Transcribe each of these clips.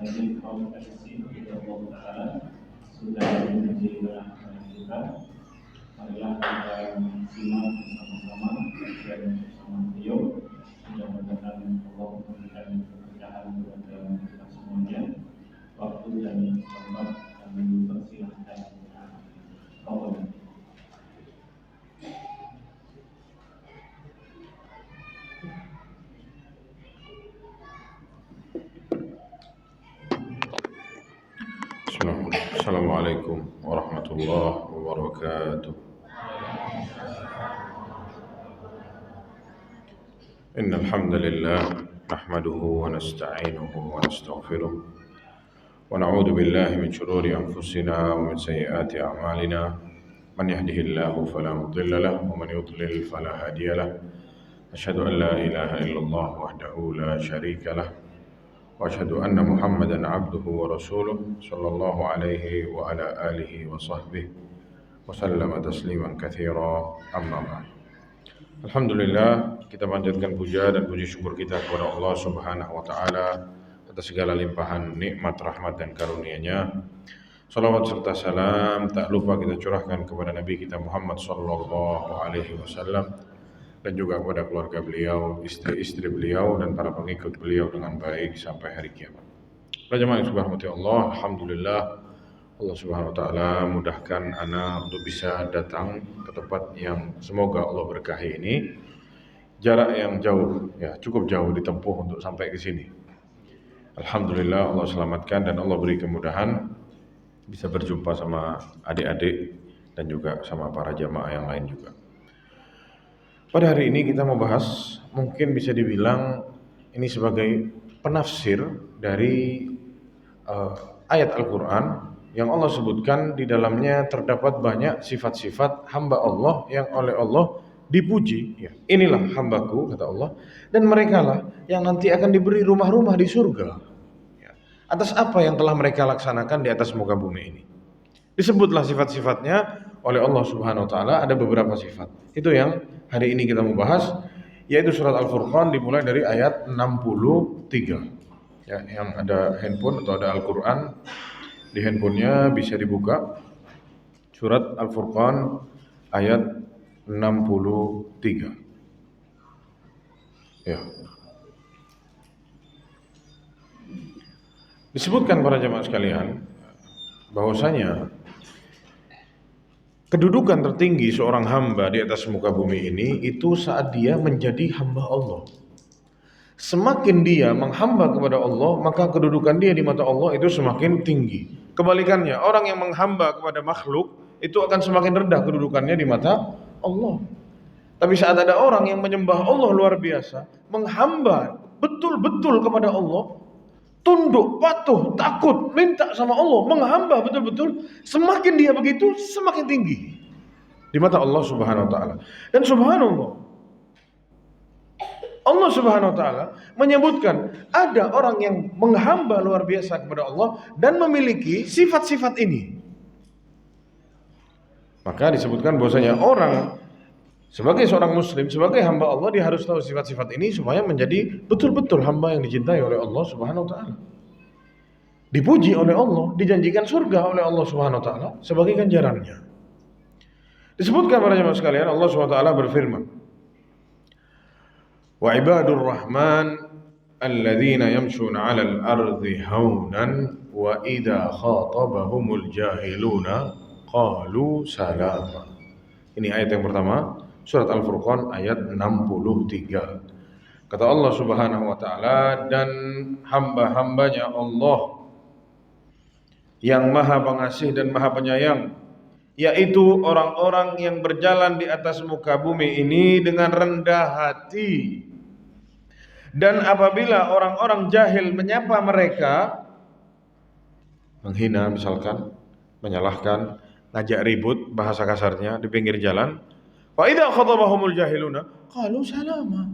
Jadi kaum kasih kepada Allah Taala sudah menjadi kita. Marilah kita simak bersama-sama dan bersama beliau. Mudah-mudahan Allah memberikan keberkahan kepada kita semuanya. Waktu dan tempat kami persilahkan. Assalamualaikum warahmatullahi wabarakatuh. Innal hamdalillah nahmaduhu wa nasta'inuhu wa nastaghfiruh wa na'udzu billahi min shururi anfusina wa min sayyiati a'malina. Man yahdihillahu fala mudilla lahu wa man yudlil fala hadiya lahu. Asyhadu an la ilaha illallah wahdahu la syarika lahu وأشهد أن محمدًا عبده ورسوله صلى الله عليه وعلى آله وصحبه وسلم تسليما كثيرا أما بعد. Alhamdulillah, kita panjatkan puja dan puji syukur kita kepada Allah Subhanahu wa taala atas segala limpahan nikmat, rahmat dan karunia-Nya. Salawat serta salam tak lupa kita curahkan kepada Nabi kita Muhammad sallallahu alaihi wasallam dan juga kepada keluarga beliau, istri-istri beliau dan para pengikut beliau dengan baik sampai hari kiamat. Para jemaah yang dirahmati Allah, alhamdulillah Allah Subhanahu wa taala mudahkan ana untuk bisa datang ke tempat yang semoga Allah berkahi ini. Jarak yang jauh, ya cukup jauh ditempuh untuk sampai ke sini. Alhamdulillah Allah selamatkan dan Allah beri kemudahan bisa berjumpa sama adik-adik dan juga sama para jamaah yang lain juga. Pada hari ini kita mau bahas, mungkin bisa dibilang ini sebagai penafsir dari ayat Al-Quran yang Allah sebutkan di dalamnya terdapat banyak sifat-sifat hamba Allah yang oleh Allah dipuji. Ya, inilah hambaku, kata Allah, dan mereka lah yang nanti akan diberi rumah-rumah di surga. Ya, atas apa yang telah mereka laksanakan di atas muka bumi ini. Disebutlah sifat-sifatnya oleh Allah Subhanahu wa taala, ada beberapa sifat. Itu yang hari ini kita mau bahas, yaitu surat Al-Furqan dimulai dari ayat 63. Ya, yang ada handphone atau ada Al-Qur'an di handphonenya bisa dibuka. Surat Al-Furqan ayat 63. Ya. Disebutkan para jemaah sekalian bahwasanya kedudukan tertinggi seorang hamba di atas muka bumi ini itu saat dia menjadi hamba Allah. Semakin dia menghamba kepada Allah, maka kedudukan dia di mata Allah itu semakin tinggi. Kebalikannya, orang yang menghamba kepada makhluk itu akan semakin rendah kedudukannya di mata Allah. Tapi saat ada orang yang menyembah Allah luar biasa, menghamba betul-betul kepada Allah, tunduk, patuh, takut, minta sama Allah, menghamba betul-betul, semakin dia begitu, semakin tinggi di mata Allah Subhanahu wa taala. Dan subhanallah, Allah Subhanahu wa taala menyebutkan ada orang yang menghamba luar biasa kepada Allah dan memiliki sifat-sifat ini. Maka disebutkan bahwasanya orang sebagai seorang muslim, sebagai hamba Allah, dia harus tahu sifat-sifat ini supaya menjadi betul-betul hamba yang dicintai oleh Allah Subhanahu wa taala. Dipuji oleh Allah, dijanjikan surga oleh Allah Subhanahu wa taala sebagai ganjarannya. Disebutkan para jemaah sekalian, Allah Subhanahu wa taala berfirman, "Wa ibadur rahman alladzina yamshuna 'alal ardi haunan wa idza khatabahumul jahiluna qalu salama." Ini ayat yang pertama, surat Al-Furqan ayat 63. Kata Allah Subhanahu wa taala, dan hamba-hambanya Allah yang Maha Pengasih dan Maha Penyayang, yaitu orang-orang yang berjalan di atas muka bumi ini dengan rendah hati. Dan apabila orang-orang jahil menyapa mereka, menghina misalkan, menyalahkan, ngajak ribut, bahasa kasarnya di pinggir jalan, wa idza khatabahumul jahiluna qalu salama.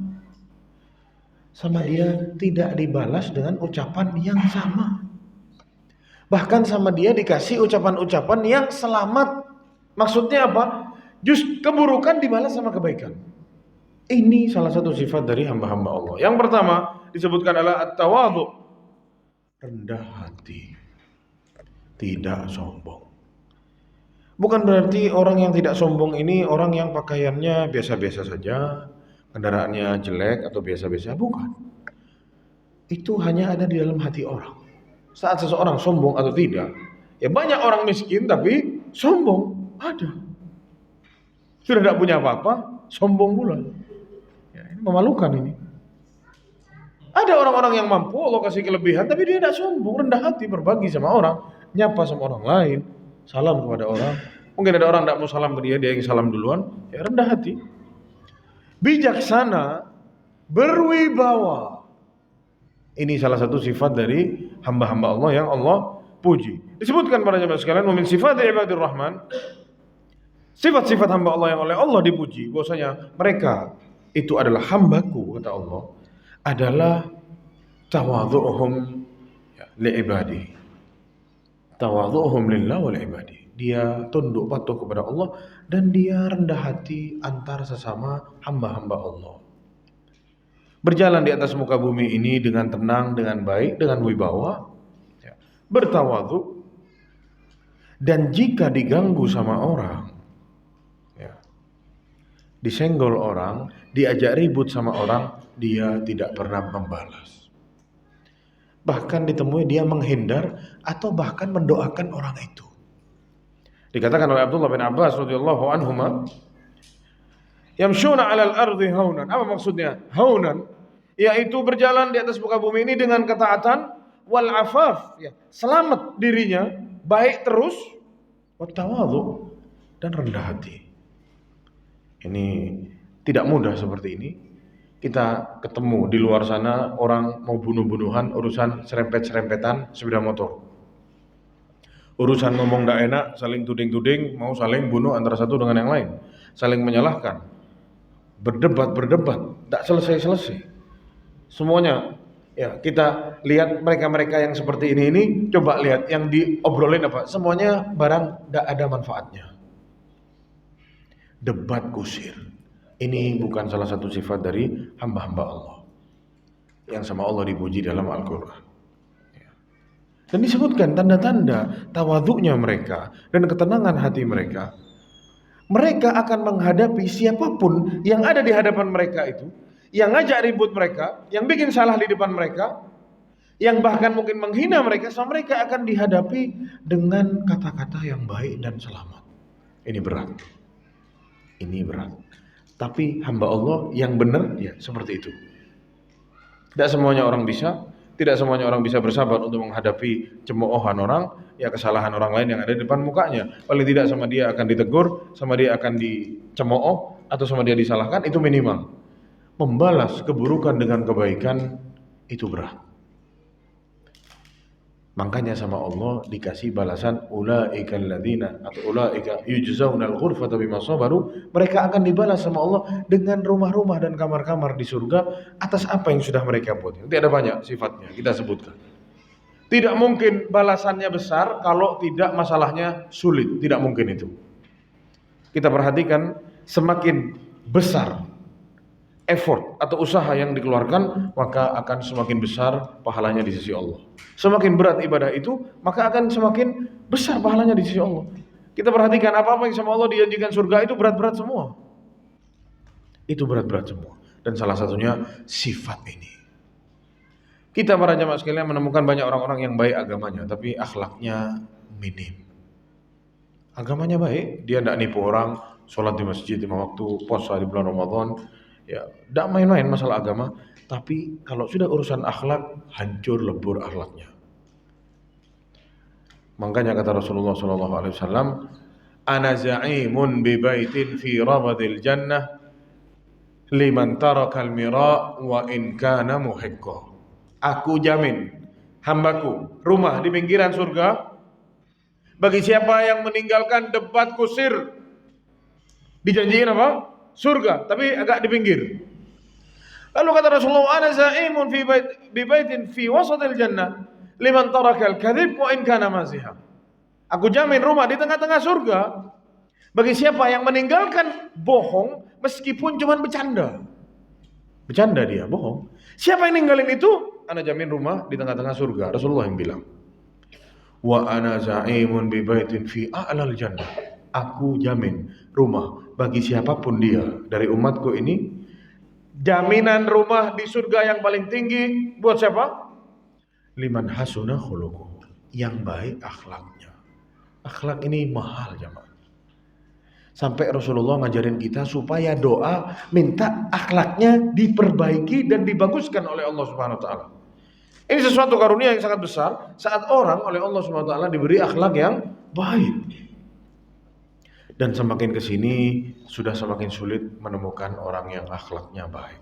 Sama dia tidak dibalas dengan ucapan yang sama. Bahkan sama dia dikasih ucapan-ucapan yang selamat. Maksudnya apa? Keburukan dibalas sama kebaikan. Ini salah satu sifat dari hamba-hamba Allah. Yang pertama disebutkan adalah at-tawadhu. rendah hati, tidak sombong. Bukan berarti orang yang tidak sombong ini orang yang pakaiannya biasa-biasa saja, kendaraannya jelek atau biasa-biasa, bukan. Itu hanya ada di dalam hati orang. Saat seseorang sombong atau tidak, ya banyak orang miskin tapi sombong, ada. Sudah tidak punya apa-apa, sombong pula. Ya, ini memalukan ini. Ada orang-orang yang mampu, Allah kasih kelebihan, tapi dia tidak sombong, rendah hati, berbagi sama orang, nyapa sama orang lain, salam kepada orang. Mungkin ada orang tidak mau salam ke dia, dia yang salam duluan, ya rendah hati. Bijaksana, berwibawa. Ini salah satu sifat dari hamba-hamba Allah yang Allah puji. Disebutkan para jemaah sekalian, min sifat ibadir rahman, sifat-sifat hamba Allah yang oleh Allah dipuji, bahwasanya mereka itu adalah hambaku, kata Allah, adalah tawadhu'uhum li'ibadi. Tawadhu'uhum lillah wa li'ibadi. Dia tunduk patuh kepada Allah dan dia rendah hati antar sesama hamba-hamba Allah. Berjalan di atas muka bumi ini dengan tenang, dengan baik, dengan wibawa, bertawadhu, dan jika diganggu sama orang, disenggol orang, diajak ribut sama orang, dia tidak pernah membalas. Bahkan ditemui dia menghindar atau bahkan mendoakan orang itu. Dikatakan oleh Abdullah bin Abbas radhiyallahu anhuma, yamshuna 'alal ardi haunan. Apa maksudnya? Haunan, yaitu berjalan di atas muka bumi ini dengan ketaatan, wal afaf, ya, selamat dirinya, baik terus, wat tawadhu, dan rendah hati. Ini tidak mudah seperti ini. Kita ketemu di luar sana orang mau bunuh-bunuhan, urusan serempet-serempetan sepeda motor. Urusan ngomong tidak enak, saling tuding-tuding, mau saling bunuh antara satu dengan yang lain, saling menyalahkan, berdebat, tidak selesai-selesai. Semuanya, ya kita lihat mereka-mereka yang seperti ini, coba lihat yang diobrolin apa, semuanya barang tidak ada manfaatnya. Debat kusir. Ini bukan salah satu sifat dari hamba-hamba Allah yang sama Allah dipuji dalam Al-Quran. Dan disebutkan tanda-tanda tawadhu'nya mereka dan ketenangan hati mereka. Mereka akan menghadapi siapapun yang ada di hadapan mereka itu, yang ngajak ribut mereka, yang bikin salah di depan mereka, yang bahkan mungkin menghina mereka, sama mereka akan dihadapi dengan kata-kata yang baik dan selamat. Ini berat. Ini berat. Tapi hamba Allah yang benar, ya seperti itu. Tidak semuanya orang bisa, tidak semuanya orang bisa bersabar untuk menghadapi cemoohan orang, ya kesalahan orang lain yang ada di depan mukanya. Paling tidak sama dia akan ditegur, sama dia akan dicemooh, atau sama dia disalahkan, itu minimal. Membalas keburukan dengan kebaikan, itu berat. Makanya sama Allah dikasih balasan ulaika alladzina atau ulaika yujzaunal ghurfata bima sabaru, mereka akan dibalas sama Allah dengan rumah-rumah dan kamar-kamar di surga atas apa yang sudah mereka buat. Nanti ada banyak sifatnya kita sebutkan. Tidak mungkin balasannya besar kalau tidak masalahnya sulit, tidak mungkin itu. Kita perhatikan semakin besar effort atau usaha yang dikeluarkan, maka akan semakin besar pahalanya di sisi Allah. Semakin berat ibadah itu, maka akan semakin besar pahalanya di sisi Allah. Kita perhatikan apa-apa yang sama Allah dijanjikan surga itu berat-berat semua. Itu berat-berat semua. Dan salah satunya sifat ini. Kita para jamaah sekalian menemukan banyak orang-orang yang baik agamanya, tapi akhlaknya minim. Agamanya baik, dia tidak nipu orang, sholat di masjid 5 waktu, puasa di bulan Ramadan, ya, tidak main-main masalah agama, tapi kalau sudah urusan akhlak, hancur lebur akhlaknya. Makanya kata Rasulullah SAW, ana za'imun bi baitin fi rabadil jannah liman tarakal mira wa in kana muhiqqah. Aku jamin hambaku rumah di pinggiran surga bagi siapa yang meninggalkan debat kusir. Dijanjiin apa? Surga, tapi agak di pinggir. Lalu kata Rasulullah, ana za'imun bi baitin fi wasatil jannah liman tarakal kadhib wa in kana maziha. Aku jamin rumah di tengah-tengah surga bagi siapa yang meninggalkan bohong meskipun cuma bercanda. Bercanda dia, bohong. Siapa yang ninggalin itu? ana jamin rumah di tengah-tengah surga. Rasulullah yang bilang. Wa ana za'imun bi baitin fi a'lal jannah. Aku jamin rumah bagi siapapun dia dari umatku ini, jaminan rumah di surga yang paling tinggi buat siapa? Liman hasuna khuluquh, yang baik akhlaknya. Akhlak ini mahal jemaah. Sampai Rasulullah ngajarin kita supaya doa minta akhlaknya diperbaiki dan dibaguskan oleh Allah Subhanahu wa taala. Ini sesuatu karunia yang sangat besar saat orang oleh Allah Subhanahu wa taala diberi akhlak yang baik. Dan semakin kesini sudah semakin sulit menemukan orang yang akhlaknya baik.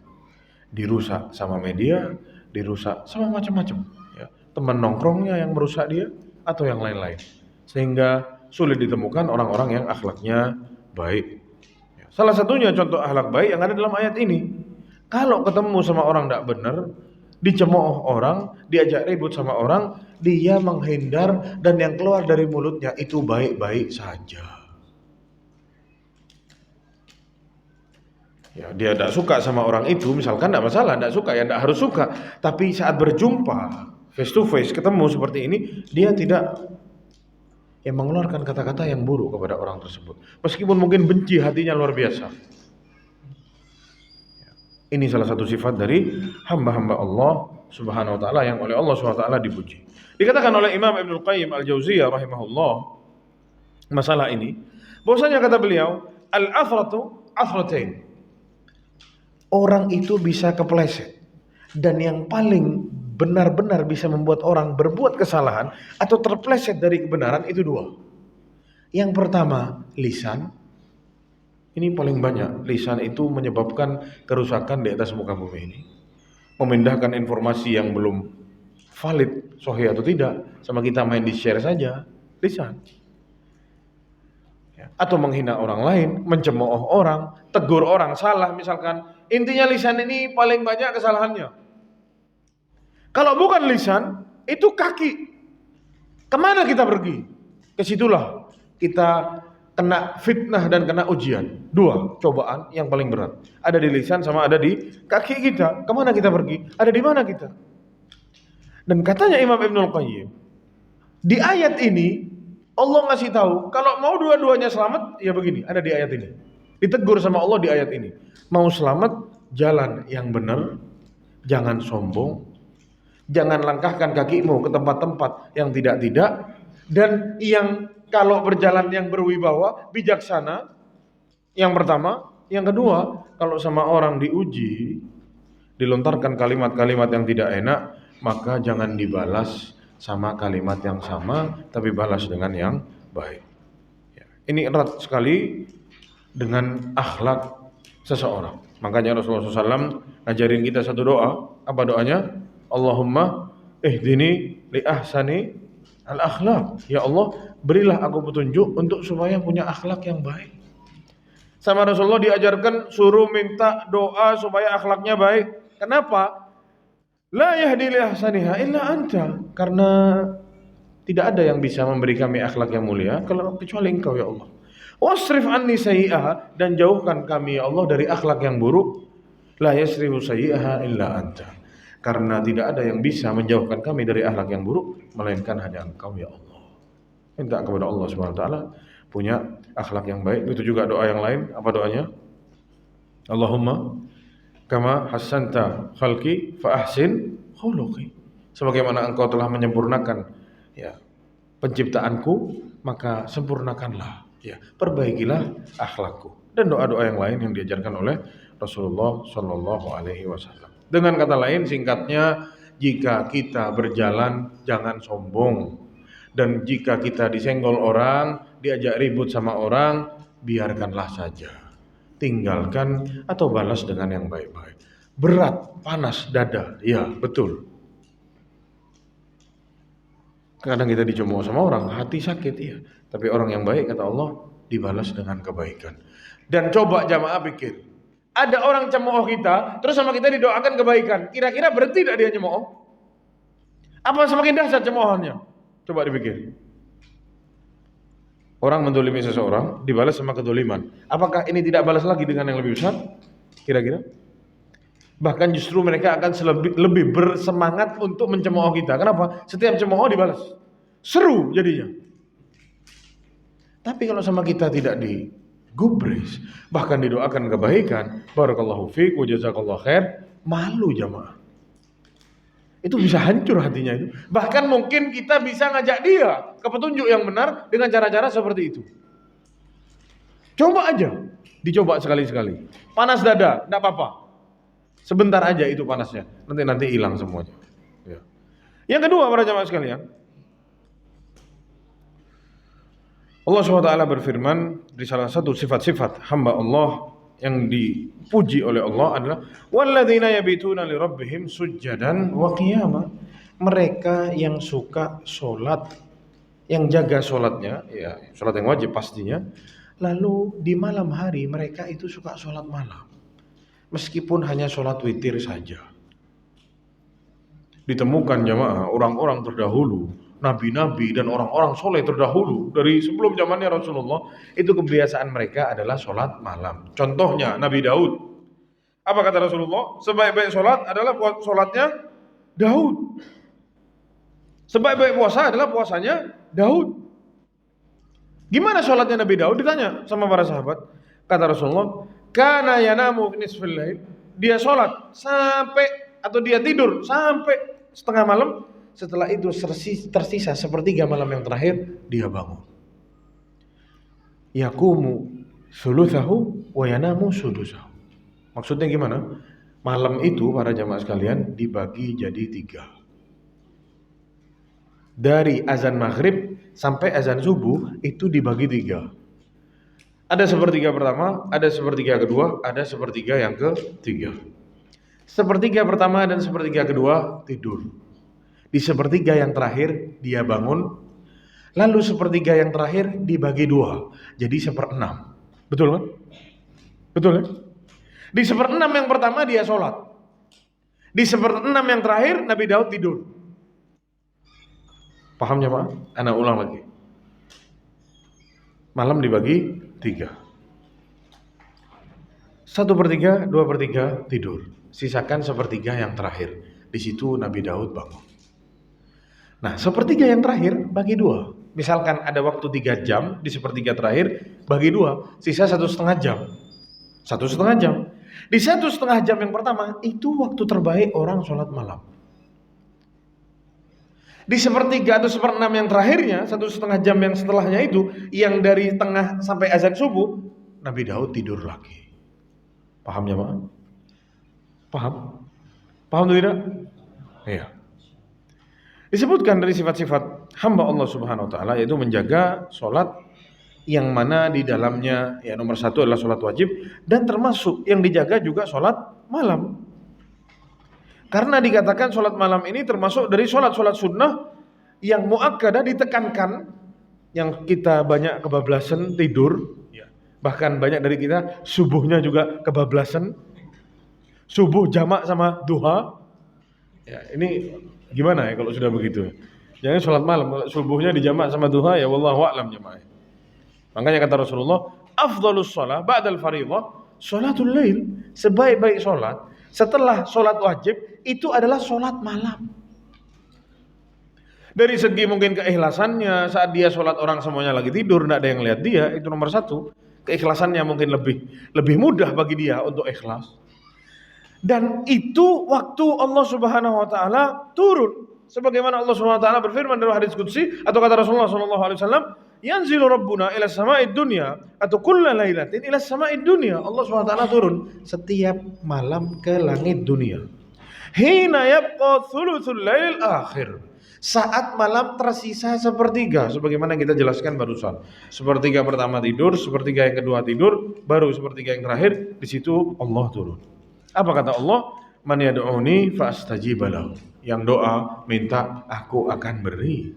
Dirusak sama media, dirusak sama macam-macam. Ya. Teman nongkrongnya yang merusak dia atau yang lain-lain. Sehingga sulit ditemukan orang-orang yang akhlaknya baik. Ya. Salah satunya contoh akhlak baik yang ada dalam ayat ini. Kalau ketemu sama orang tidak benar, dicemooh orang, diajak ribut sama orang, dia menghindar dan yang keluar dari mulutnya itu baik-baik saja. Ya, dia tidak suka sama orang itu, misalkan tidak masalah, tidak suka ya tidak harus suka. Tapi saat berjumpa face to face, ketemu seperti ini, dia tidak mengeluarkan kata-kata yang buruk kepada orang tersebut. Meskipun mungkin benci hatinya luar biasa. Ini salah satu sifat dari hamba-hamba Allah Subhanahu wa taala yang oleh Allah Subhanahu wa taala dipuji. Dikatakan oleh Imam Ibnul Qayyim Al-Jauziyah rahimahullah masalah ini, bahwasanya kata beliau, al-athratu athratain. Orang itu bisa kepleset, dan yang paling benar-benar bisa membuat orang berbuat kesalahan atau terpleset dari kebenaran itu dua. Yang pertama, lisan. Ini paling banyak. Lisan itu menyebabkan kerusakan di atas muka bumi ini. Memindahkan informasi yang belum valid, sahih atau tidak, sama kita main di share saja, lisan. Atau menghina orang lain, mencemooh orang, tegur orang salah misalkan. Intinya lisan ini paling banyak kesalahannya. Kalau bukan lisan, itu kaki. Kemana kita pergi? Kesitulah kita kena fitnah dan kena ujian. Dua cobaan yang paling berat. Ada di lisan sama ada di kaki kita. Kemana kita pergi? Ada di mana kita? Dan katanya Imam Ibnul Qayyim, di ayat ini Allah ngasih tahu kalau mau dua-duanya selamat, ya begini, ada di ayat ini. Ditegur sama Allah di ayat ini. Mau selamat, jalan yang benar, jangan sombong, jangan langkahkan kakimu ke tempat-tempat yang tidak-tidak, dan yang kalau berjalan yang berwibawa, bijaksana. Yang pertama, yang kedua, kalau sama orang diuji, dilontarkan kalimat-kalimat yang tidak enak, maka jangan dibalas sama kalimat yang sama, tapi balas dengan yang baik. Ini erat sekali dengan akhlak seseorang. Makanya Rasulullah SAW ngajarin kita satu doa. Apa doanya? Allahumma ihdini li ahsani al-akhlaq. Ya Allah, berilah aku petunjuk untuk supaya punya akhlak yang baik. Sama Rasulullah diajarkan suruh minta doa supaya akhlaknya baik. Kenapa? La yahdi li ahsaniha illa anta. Karena tidak ada yang bisa memberi kami akhlak yang mulia kalau kecuali Engkau ya Allah. Wasrif anni sayyi'aha, dan jauhkan kami ya Allah dari akhlak yang buruk. La yasrifu sayyi'aha illa anta. Karena tidak ada yang bisa menjauhkan kami dari akhlak yang buruk melainkan hanya Engkau ya Allah. Minta kepada Allah Subhanahu wa taala punya akhlak yang baik. Itu juga doa yang lain. Apa doanya? Allahumma kama hassanta khalqi fa ahsin khuluqi. Sebagaimana Engkau telah menyempurnakan penciptaanku, maka sempurnakanlah, perbaikilah akhlakku. Dan doa-doa yang lain yang diajarkan oleh Rasulullah Shallallahu Alaihi Wasallam. Dengan kata lain, singkatnya, jika kita berjalan jangan sombong, dan jika kita disenggol orang, diajak ribut sama orang, biarkanlah saja, tinggalkan atau balas dengan yang baik-baik. Berat, panas dada, ya betul. Kadang kita dicemooh sama orang, hati sakit, iya. Tapi orang yang baik, kata Allah, dibalas dengan kebaikan. Dan coba jamaah pikir, ada orang cemooh kita, terus sama kita didoakan kebaikan. Kira-kira berhenti tidak dia cemooh? Apa semakin dahsyat cemoohannya? Coba dipikir. Orang mendolimi seseorang, dibalas sama kedoliman. Apakah ini tidak balas lagi dengan yang lebih besar? Kira-kira? Bahkan justru mereka akan lebih bersemangat untuk mencemooh kita. Kenapa? Setiap cemooh dibalas. Seru jadinya. Tapi kalau sama kita tidak digubris, bahkan didoakan kebaikan, barakallahu fiik wa jazakallahu khair, malu jamaah. Itu bisa hancur hatinya itu. Bahkan mungkin kita bisa ngajak dia ke petunjuk yang benar dengan cara-cara seperti itu. Coba aja, dicoba sekali-sekali. Panas dada, enggak apa-apa. Sebentar aja itu panasnya, nanti hilang semuanya. Ya. Yang kedua para jamaah sekalian, Allah SWT berfirman di salah satu sifat-sifat hamba Allah yang dipuji oleh Allah adalah walladzina yabituna li rabbihim sujjadan wa qiyama. Mereka yang suka sholat, yang jaga sholatnya, ya sholat yang wajib pastinya. Lalu di malam hari mereka itu suka sholat malam. Meskipun hanya sholat witir saja. Ditemukan jamaah orang-orang terdahulu, nabi-nabi dan orang-orang soleh terdahulu dari sebelum zamannya Rasulullah, itu kebiasaan mereka adalah sholat malam. Contohnya Nabi Daud. Apa kata Rasulullah? Sebaik-baik sholat adalah sholatnya Daud. Sebaik-baik puasa adalah puasanya Daud. Gimana sholatnya Nabi Daud? Ditanya sama para sahabat. Kata Rasulullah, kana yanamu nisfil lail. Dia sholat sampai atau dia tidur sampai setengah malam. Setelah itu tersisa sepertiga malam yang terakhir dia bangun. Yaqumu thuluthahu wa yanamu sudusahu. Maksudnya gimana? Malam itu para jamaah sekalian dibagi jadi 3. Dari azan maghrib sampai azan subuh itu dibagi 3. Ada sepertiga pertama, ada sepertiga kedua, ada sepertiga yang ketiga. Sepertiga pertama dan sepertiga kedua tidur. Di sepertiga yang terakhir dia bangun. Lalu sepertiga yang terakhir dibagi 2. Jadi 1/6. Betul kan? Betul kan? Di 1/6 yang pertama dia sholat. Di 1/6 yang terakhir Nabi Daud tidur. Pahamnya Pak? Anak ulang lagi. Malam dibagi 3. 1/3, 2/3 tidur. Sisakan sepertiga yang terakhir. Di situ Nabi Daud bangun. Nah, sepertiga yang terakhir bagi 2. Misalkan ada waktu 3 jam, di sepertiga terakhir bagi 2, sisa 1,5 jam. 1,5 jam. Di 1,5 jam yang pertama itu waktu terbaik orang sholat malam. Di sepertiga atau 1/6 yang terakhirnya, 1,5 jam yang setelahnya itu, yang dari tengah sampai azan subuh, Nabi Daud tidur lagi. Paham ya Pak? Paham? Paham atau tidak? Iya. Disebutkan dari sifat-sifat hamba Allah Subhanahu wa taala yaitu menjaga sholat yang mana di dalamnya ya nomor 1 adalah sholat wajib dan termasuk yang dijaga juga sholat malam. Karena dikatakan sholat malam ini termasuk dari sholat-sholat sunnah yang muakkadah ditekankan, yang kita banyak kebablasan tidur, bahkan banyak dari kita subuhnya juga kebablasan, subuh jamak sama duha. Ya, ini gimana ya kalau sudah begitu? Jangan sholat malam, kalau subuhnya dijamak sama duha ya wallahu a'lam jamaah. Makanya kata Rasulullah, afdhalus shalah ba'dal fardhah sholatul lail. Sebaik-baik sholat setelah sholat wajib itu adalah sholat malam. Dari segi mungkin keikhlasannya, saat dia sholat orang semuanya lagi tidur, tidak ada yang lihat dia, itu nomor 1. Keikhlasannya mungkin lebih mudah bagi dia untuk ikhlas. Dan itu waktu Allah Subhanahu wa taala turun. Sebagaimana Allah Subhanahu wa taala berfirman dalam hadis qudsi atau kata Rasulullah sallallahu alaihi wasallam, yanzilu rabbuna ila sama'id dunya atau kulla lailatin ila sama'id dunya. Allah Subhanahu wa taala turun setiap malam ke langit dunia. Hina yabqa thuluthul lail akhir. Saat malam tersisa sepertiga, sebagaimana kita jelaskan barusan. Sepertiga pertama tidur, sepertiga yang kedua tidur, baru sepertiga yang terakhir, di situ Allah turun. Apa kata Allah? Man yad'uni fa'astajib lahu. Yang doa minta aku akan beri.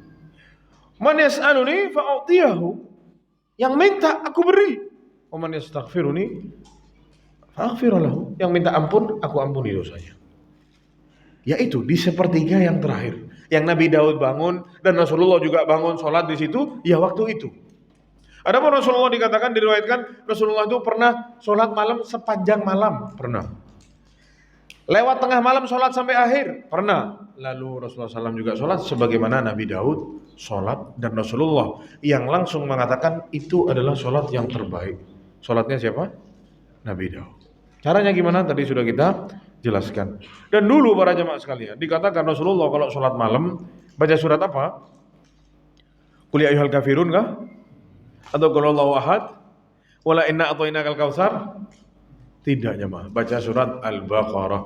Man yas'aluni fa'utiyahu. Yang minta aku beri. Wa man yastaghfiruni fa'aghfir lahu. Yang minta ampun aku ampuni dosanya. Yaitu di sepertiga yang terakhir. Yang Nabi Daud bangun dan Rasulullah juga bangun sholat di situ, ya waktu itu. Adapun Rasulullah dikatakan, diriwayatkan Rasulullah itu pernah sholat malam sepanjang malam, pernah. Lewat tengah malam sholat sampai akhir, pernah. Lalu Rasulullah SAW juga sholat sebagaimana Nabi Daud sholat, dan Rasulullah yang langsung mengatakan itu adalah sholat yang terbaik. Sholatnya siapa? Nabi Daud. Caranya gimana? Tadi sudah kita jelaskan. Dan dulu para jemaah sekalian, dikatakan Rasulullah kalau sholat malam baca surat apa? Qul ya ayyuhal kafirun kah? Atau qul huwallahu ahad? Wala inna a'tainakal kautsar? Tidak jemaah, baca surat Al-Baqarah.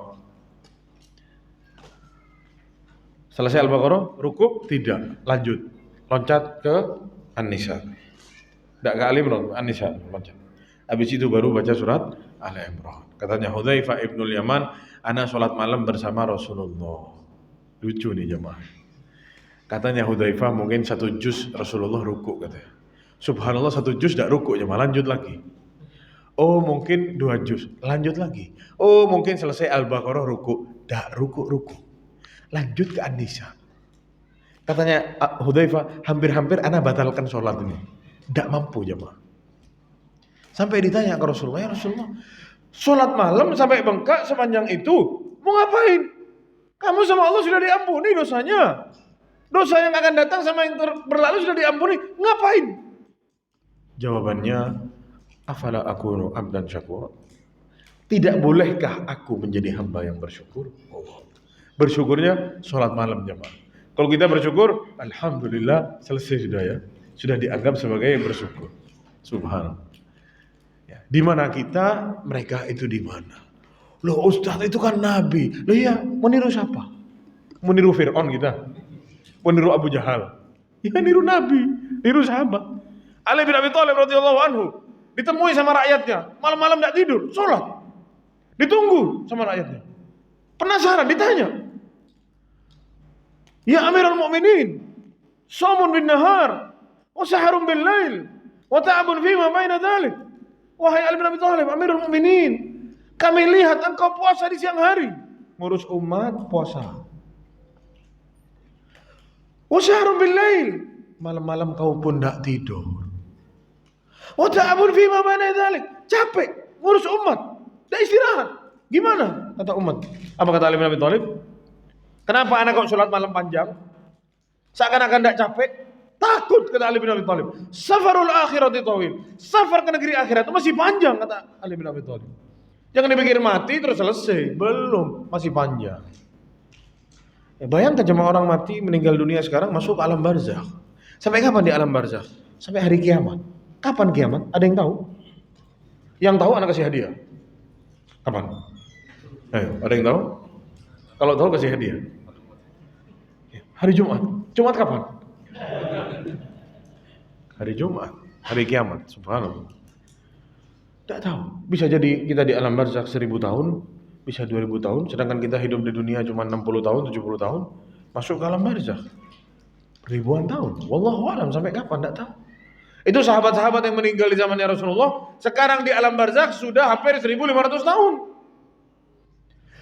Selesai Al-Baqarah, rukuk? Tidak, lanjut. Loncat ke An-Nisa. Tidak ke Ali Imran, An-Nisa, loncat. Habis itu baru baca surat Al-Imran. Katanya Hudzaifah ibnul Yaman, ana sholat malam bersama Rasulullah. Lucu nih jemaah. Katanya Hudzaifah mungkin 1 juz Rasulullah rukuk katanya. Subhanallah 1 juz tidak rukuk jemaah, lanjut lagi. Oh mungkin 2 juz, lanjut lagi. Oh mungkin selesai Al-Baqarah rukuk, tidak rukuk. Lanjut ke An-Nisa. Katanya Hudzaifah, hampir-hampir ana batalkan sholat ini. Tidak mampu jemaah. Sampai ditanya ke Rasulullah, ya Rasulullah, sholat malam sampai bengkak sepanjang itu, mau ngapain? Kamu sama Allah sudah diampuni dosanya. Dosa yang akan datang sama yang berlalu sudah diampuni, ngapain? Jawabannya, afala akunu abdan syakur. Tidak bolehkah aku menjadi hamba yang bersyukur? Oh. Bersyukurnya sholat malam jemaah. Kalau kita bersyukur, alhamdulillah selesai sudah ya. Sudah dianggap sebagai bersyukur. Subhanallah. Ya, di mana kita, mereka itu di mana? Loh Ustaz itu kan Nabi. Loh iya, mau niru siapa? Mau niru Fir'aun kita? Mau niru Abu Jahal? Ya niru Nabi, niru sahabat. Ali bin Abi Thalib radhiyallahu anhu ditemui sama rakyatnya, malam-malam tidak tidur, sholat. Ditunggu sama rakyatnya. Penasaran, ditanya. Ya Amirul Mukminin, shamun bin nahar, wa saharun bil lail, wa ta'abun fima baina dzalik. Wahai Ali bin Abi Thalib, Amirul Mukminin, kami lihat engkau puasa di siang hari, ngurus umat puasa. Wa saharun bil lail, malam-malam kau pun tidak tidur. Wa ta'abun fima baina dzalik, capek ngurus umat, tidak istirahat. Gimana kata umat? Apa kata Ali bin Abi Thalib? Kenapa anak kok sholat malam panjang? Seakan-akan tidak capek? Takut kata Ali bin Abi Thalib. Safarul akhirati tawil. Safar ke negeri akhirat itu masih panjang kata Ali bin Abi Thalib. Jangan dipikir mati terus selesai. Belum, masih panjang. Ya, bayangkan jemaah orang mati meninggal dunia sekarang masuk ke alam barzakh. Sampai kapan di alam barzakh? Sampai hari kiamat. Kapan kiamat? Ada yang tahu? Yang tahu anak kasih hadiah. Kapan? Ayo, ada yang tahu? Kalau tahu kasih hadiah. Hari Jumat. Jumat kapan? Hari Jumat. Hari kiamat. Subhanallah. Tidak tahu. Bisa jadi kita di alam barzakh 1000 tahun, bisa 2000 tahun, sedangkan kita hidup di dunia cuma 60 tahun, 70 tahun, masuk ke alam barzakh ribuan tahun. Wallahu a'lam sampai kapan tidak tahu. Itu sahabat-sahabat yang meninggal di zamannya Rasulullah, sekarang di alam barzakh sudah hampir 1500 tahun.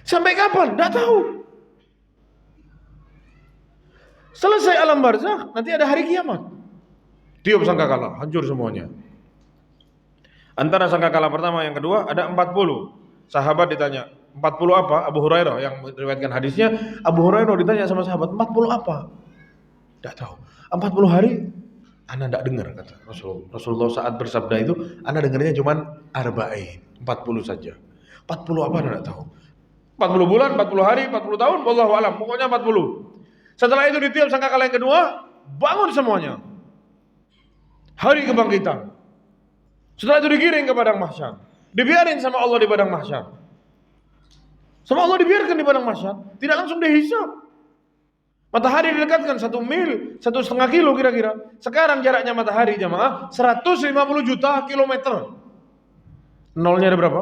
Sampai kapan? Tidak tahu. Selesai alam barzakh, nanti ada hari kiamat. Tiup sangkakala, hancur semuanya. Antara sangkakala pertama yang kedua ada 40. Sahabat ditanya, 40 apa? Abu Hurairah yang meriwayatkan hadisnya, Abu Hurairah ditanya sama sahabat, 40 apa? Tidak tahu. 40 hari ana tidak dengar kata Rasulullah saat bersabda itu, ana dengarnya cuma arba'in, 40 saja. 40 apa ana tidak tahu. 40 bulan, 40 hari, 40 tahun, wallahu alam, pokoknya 40. Setelah itu ditiup sangkakala yang kedua, bangun semuanya. Hari kebangkitan. Setelah itu digiring ke padang mahsyar. Dibiarin sama Allah di padang mahsyar. Sama Allah dibiarkan di padang mahsyar, tidak langsung dihisab. Matahari didekatkan 1 mil, 1,5 kilo kira-kira. Sekarang jaraknya matahari jamaah 150 juta kilometer. Nolnya ada berapa?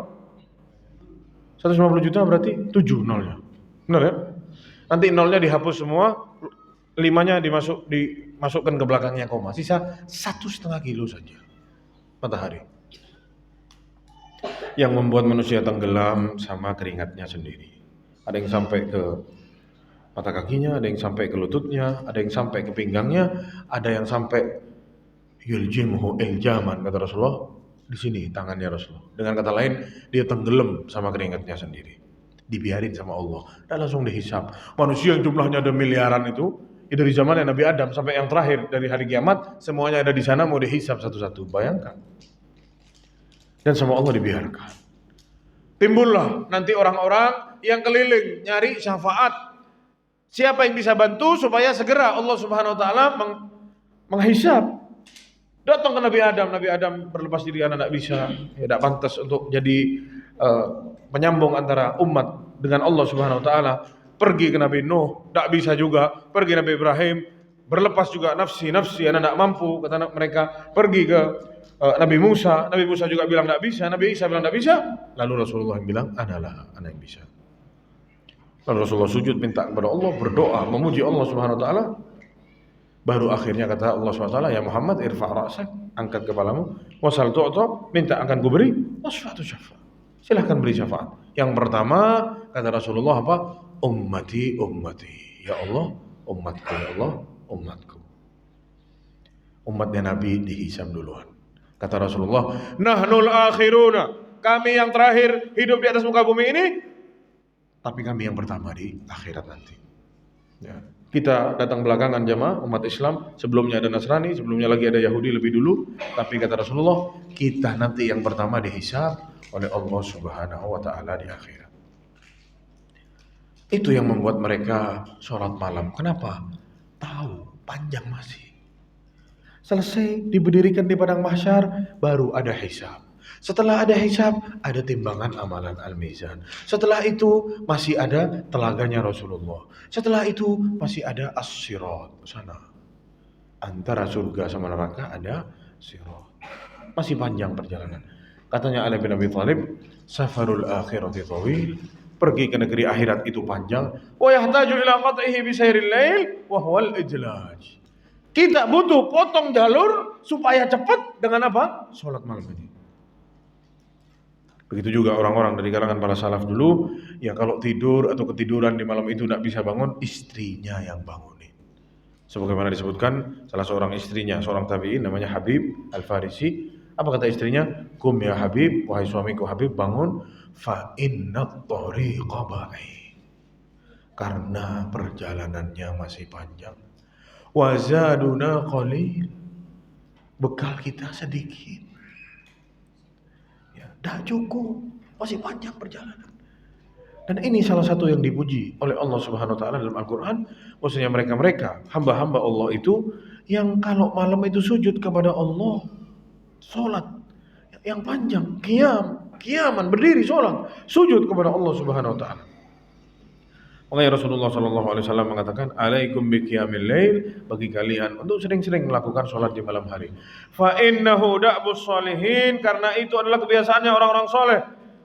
150 juta berarti 7 nolnya. Benar ya? Nanti nolnya dihapus semua, 5-nya dimasukkan ke belakangnya koma. Sisa 1,5 kilo saja matahari. Yang membuat manusia tenggelam sama keringatnya sendiri. Ada yang sampai ke mata kakinya, ada yang sampai ke lututnya, ada yang sampai ke pinggangnya, ada yang sampai yuljimuhu iljaman kata Rasulullah. Di sini tangannya Rasulullah. Dengan kata lain, dia tenggelam sama keringatnya sendiri. dibiarin sama Allah dan langsung dihisab. Manusia yang jumlahnya ada miliaran itu dari zamannya Nabi Adam sampai yang terakhir dari hari kiamat, semuanya ada di sana mau dihisab satu-satu. Bayangkan. Dan sama Allah dibiarkan. Timbullah nanti orang-orang yang keliling nyari syafaat. Siapa yang bisa bantu supaya segera Allah Subhanahu wa taala menghisab. Datang ke Nabi Adam berlepas diri, anak tidak bisa, tidak pantas untuk jadi penyambung antara umat dengan Allah Subhanahu wa taala. Pergi ke Nabi Nuh, tidak bisa juga. Pergi Nabi Ibrahim, berlepas juga nafsi, anak tidak mampu, kata mereka. Pergi ke Nabi Musa juga bilang tidak bisa, Nabi Isa bilang tidak bisa. Lalu Rasulullah yang bilang, anak yang bisa. Lalu Rasulullah sujud minta kepada Allah, berdoa, memuji Allah Subhanahu wa taala. Baru akhirnya kata Allah Subhanahu wa taala, ya Muhammad irfa' ra'sak, angkat kepalamu, wasal tu'ta, minta akan kuberi, wasfa'tu syafa'. Silahkan beri syafaat. Yang pertama kata Rasulullah apa? Ummati. Ya Allah, umatku, ya Allah, umatku. Umatnya Nabi dihisab duluan. Kata Rasulullah, nahnul akhiruna, kami yang terakhir hidup di atas muka bumi ini, tapi kami yang pertama di akhirat nanti. Ya. Kita datang belakangan jamaah umat Islam, sebelumnya ada Nasrani, sebelumnya lagi ada Yahudi lebih dulu, tapi kata Rasulullah, kita nanti yang pertama dihisab oleh Allah Subhanahu wa taala di akhirat. Itu yang membuat mereka sholat malam. Kenapa? Tahu panjang masih. Selesai diberdirikan di padang mahsyar, baru ada hisab. Setelah ada hisab, ada timbangan amalan al-mizan. Setelah itu masih ada telaganya Rasulullah. Setelah itu masih ada as-sirat sana. Antara surga sama neraka ada sirat. Masih panjang perjalanan. Katanya Ali bin Abi Thalib, safarul akhirati thawil, pergi ke negeri akhirat itu panjang. Wa yahtaju ila qat'ihi bi sayril lail wa huwa al-ijlaj. Kita butuh potong jalur supaya cepat dengan apa? Salat malam ini. Begitu juga orang-orang dari kalangan para salaf dulu, ya kalau tidur atau ketiduran di malam itu tidak bisa bangun, istrinya yang bangunin. Sebagaimana disebutkan salah seorang istrinya, seorang tabi'in namanya Habib Al-Farisi. Apa kata istrinya? Kum ya Habib, wahai suamiku Habib, bangun. Fa innat thariqa ba'id. Karena perjalanannya masih panjang. Wa zaduna qalil. Bekal kita sedikit. Ya, dah cukup, masih panjang perjalanan. Dan ini salah satu yang dipuji oleh Allah Subhanahu wa taala dalam Al-Qur'an, maksudnya mereka hamba-hamba Allah itu yang kalau malam itu sujud kepada Allah, salat yang panjang, qiyaman berdiri salat, sujud kepada Allah Subhanahu wa taala. Makanya Rasulullah SAW mengatakan, alaikum biqiyamil lail, bagi kalian untuk sering-sering melakukan sholat di malam hari. Fa innahu da'bus sholihin, karena itu adalah kebiasaannya orang-orang soleh.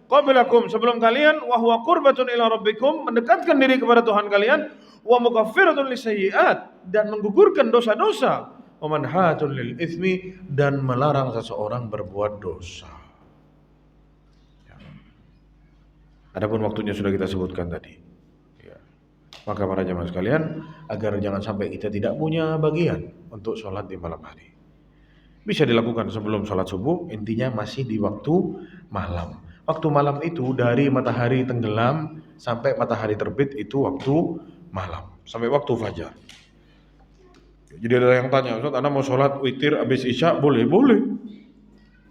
Qablakum, sebelum kalian, wa huwa qurbatun ila rabbikum, mendekatkan diri kepada Tuhan kalian, wa mukaffiratun lisayyi'at, dan menggugurkan dosa-dosa, wa manhatun lil itsmi, dan melarang seseorang berbuat dosa. Adapun waktunya sudah kita sebutkan tadi. Maka para jamaah sekalian, agar jangan sampai kita tidak punya bagian untuk sholat di malam hari. Bisa dilakukan sebelum sholat subuh, intinya masih di waktu malam. Waktu malam itu dari matahari tenggelam sampai matahari terbit itu waktu malam. Sampai waktu fajar. Jadi ada yang tanya, Ustaz, Anda mau sholat witir habis isya? Boleh.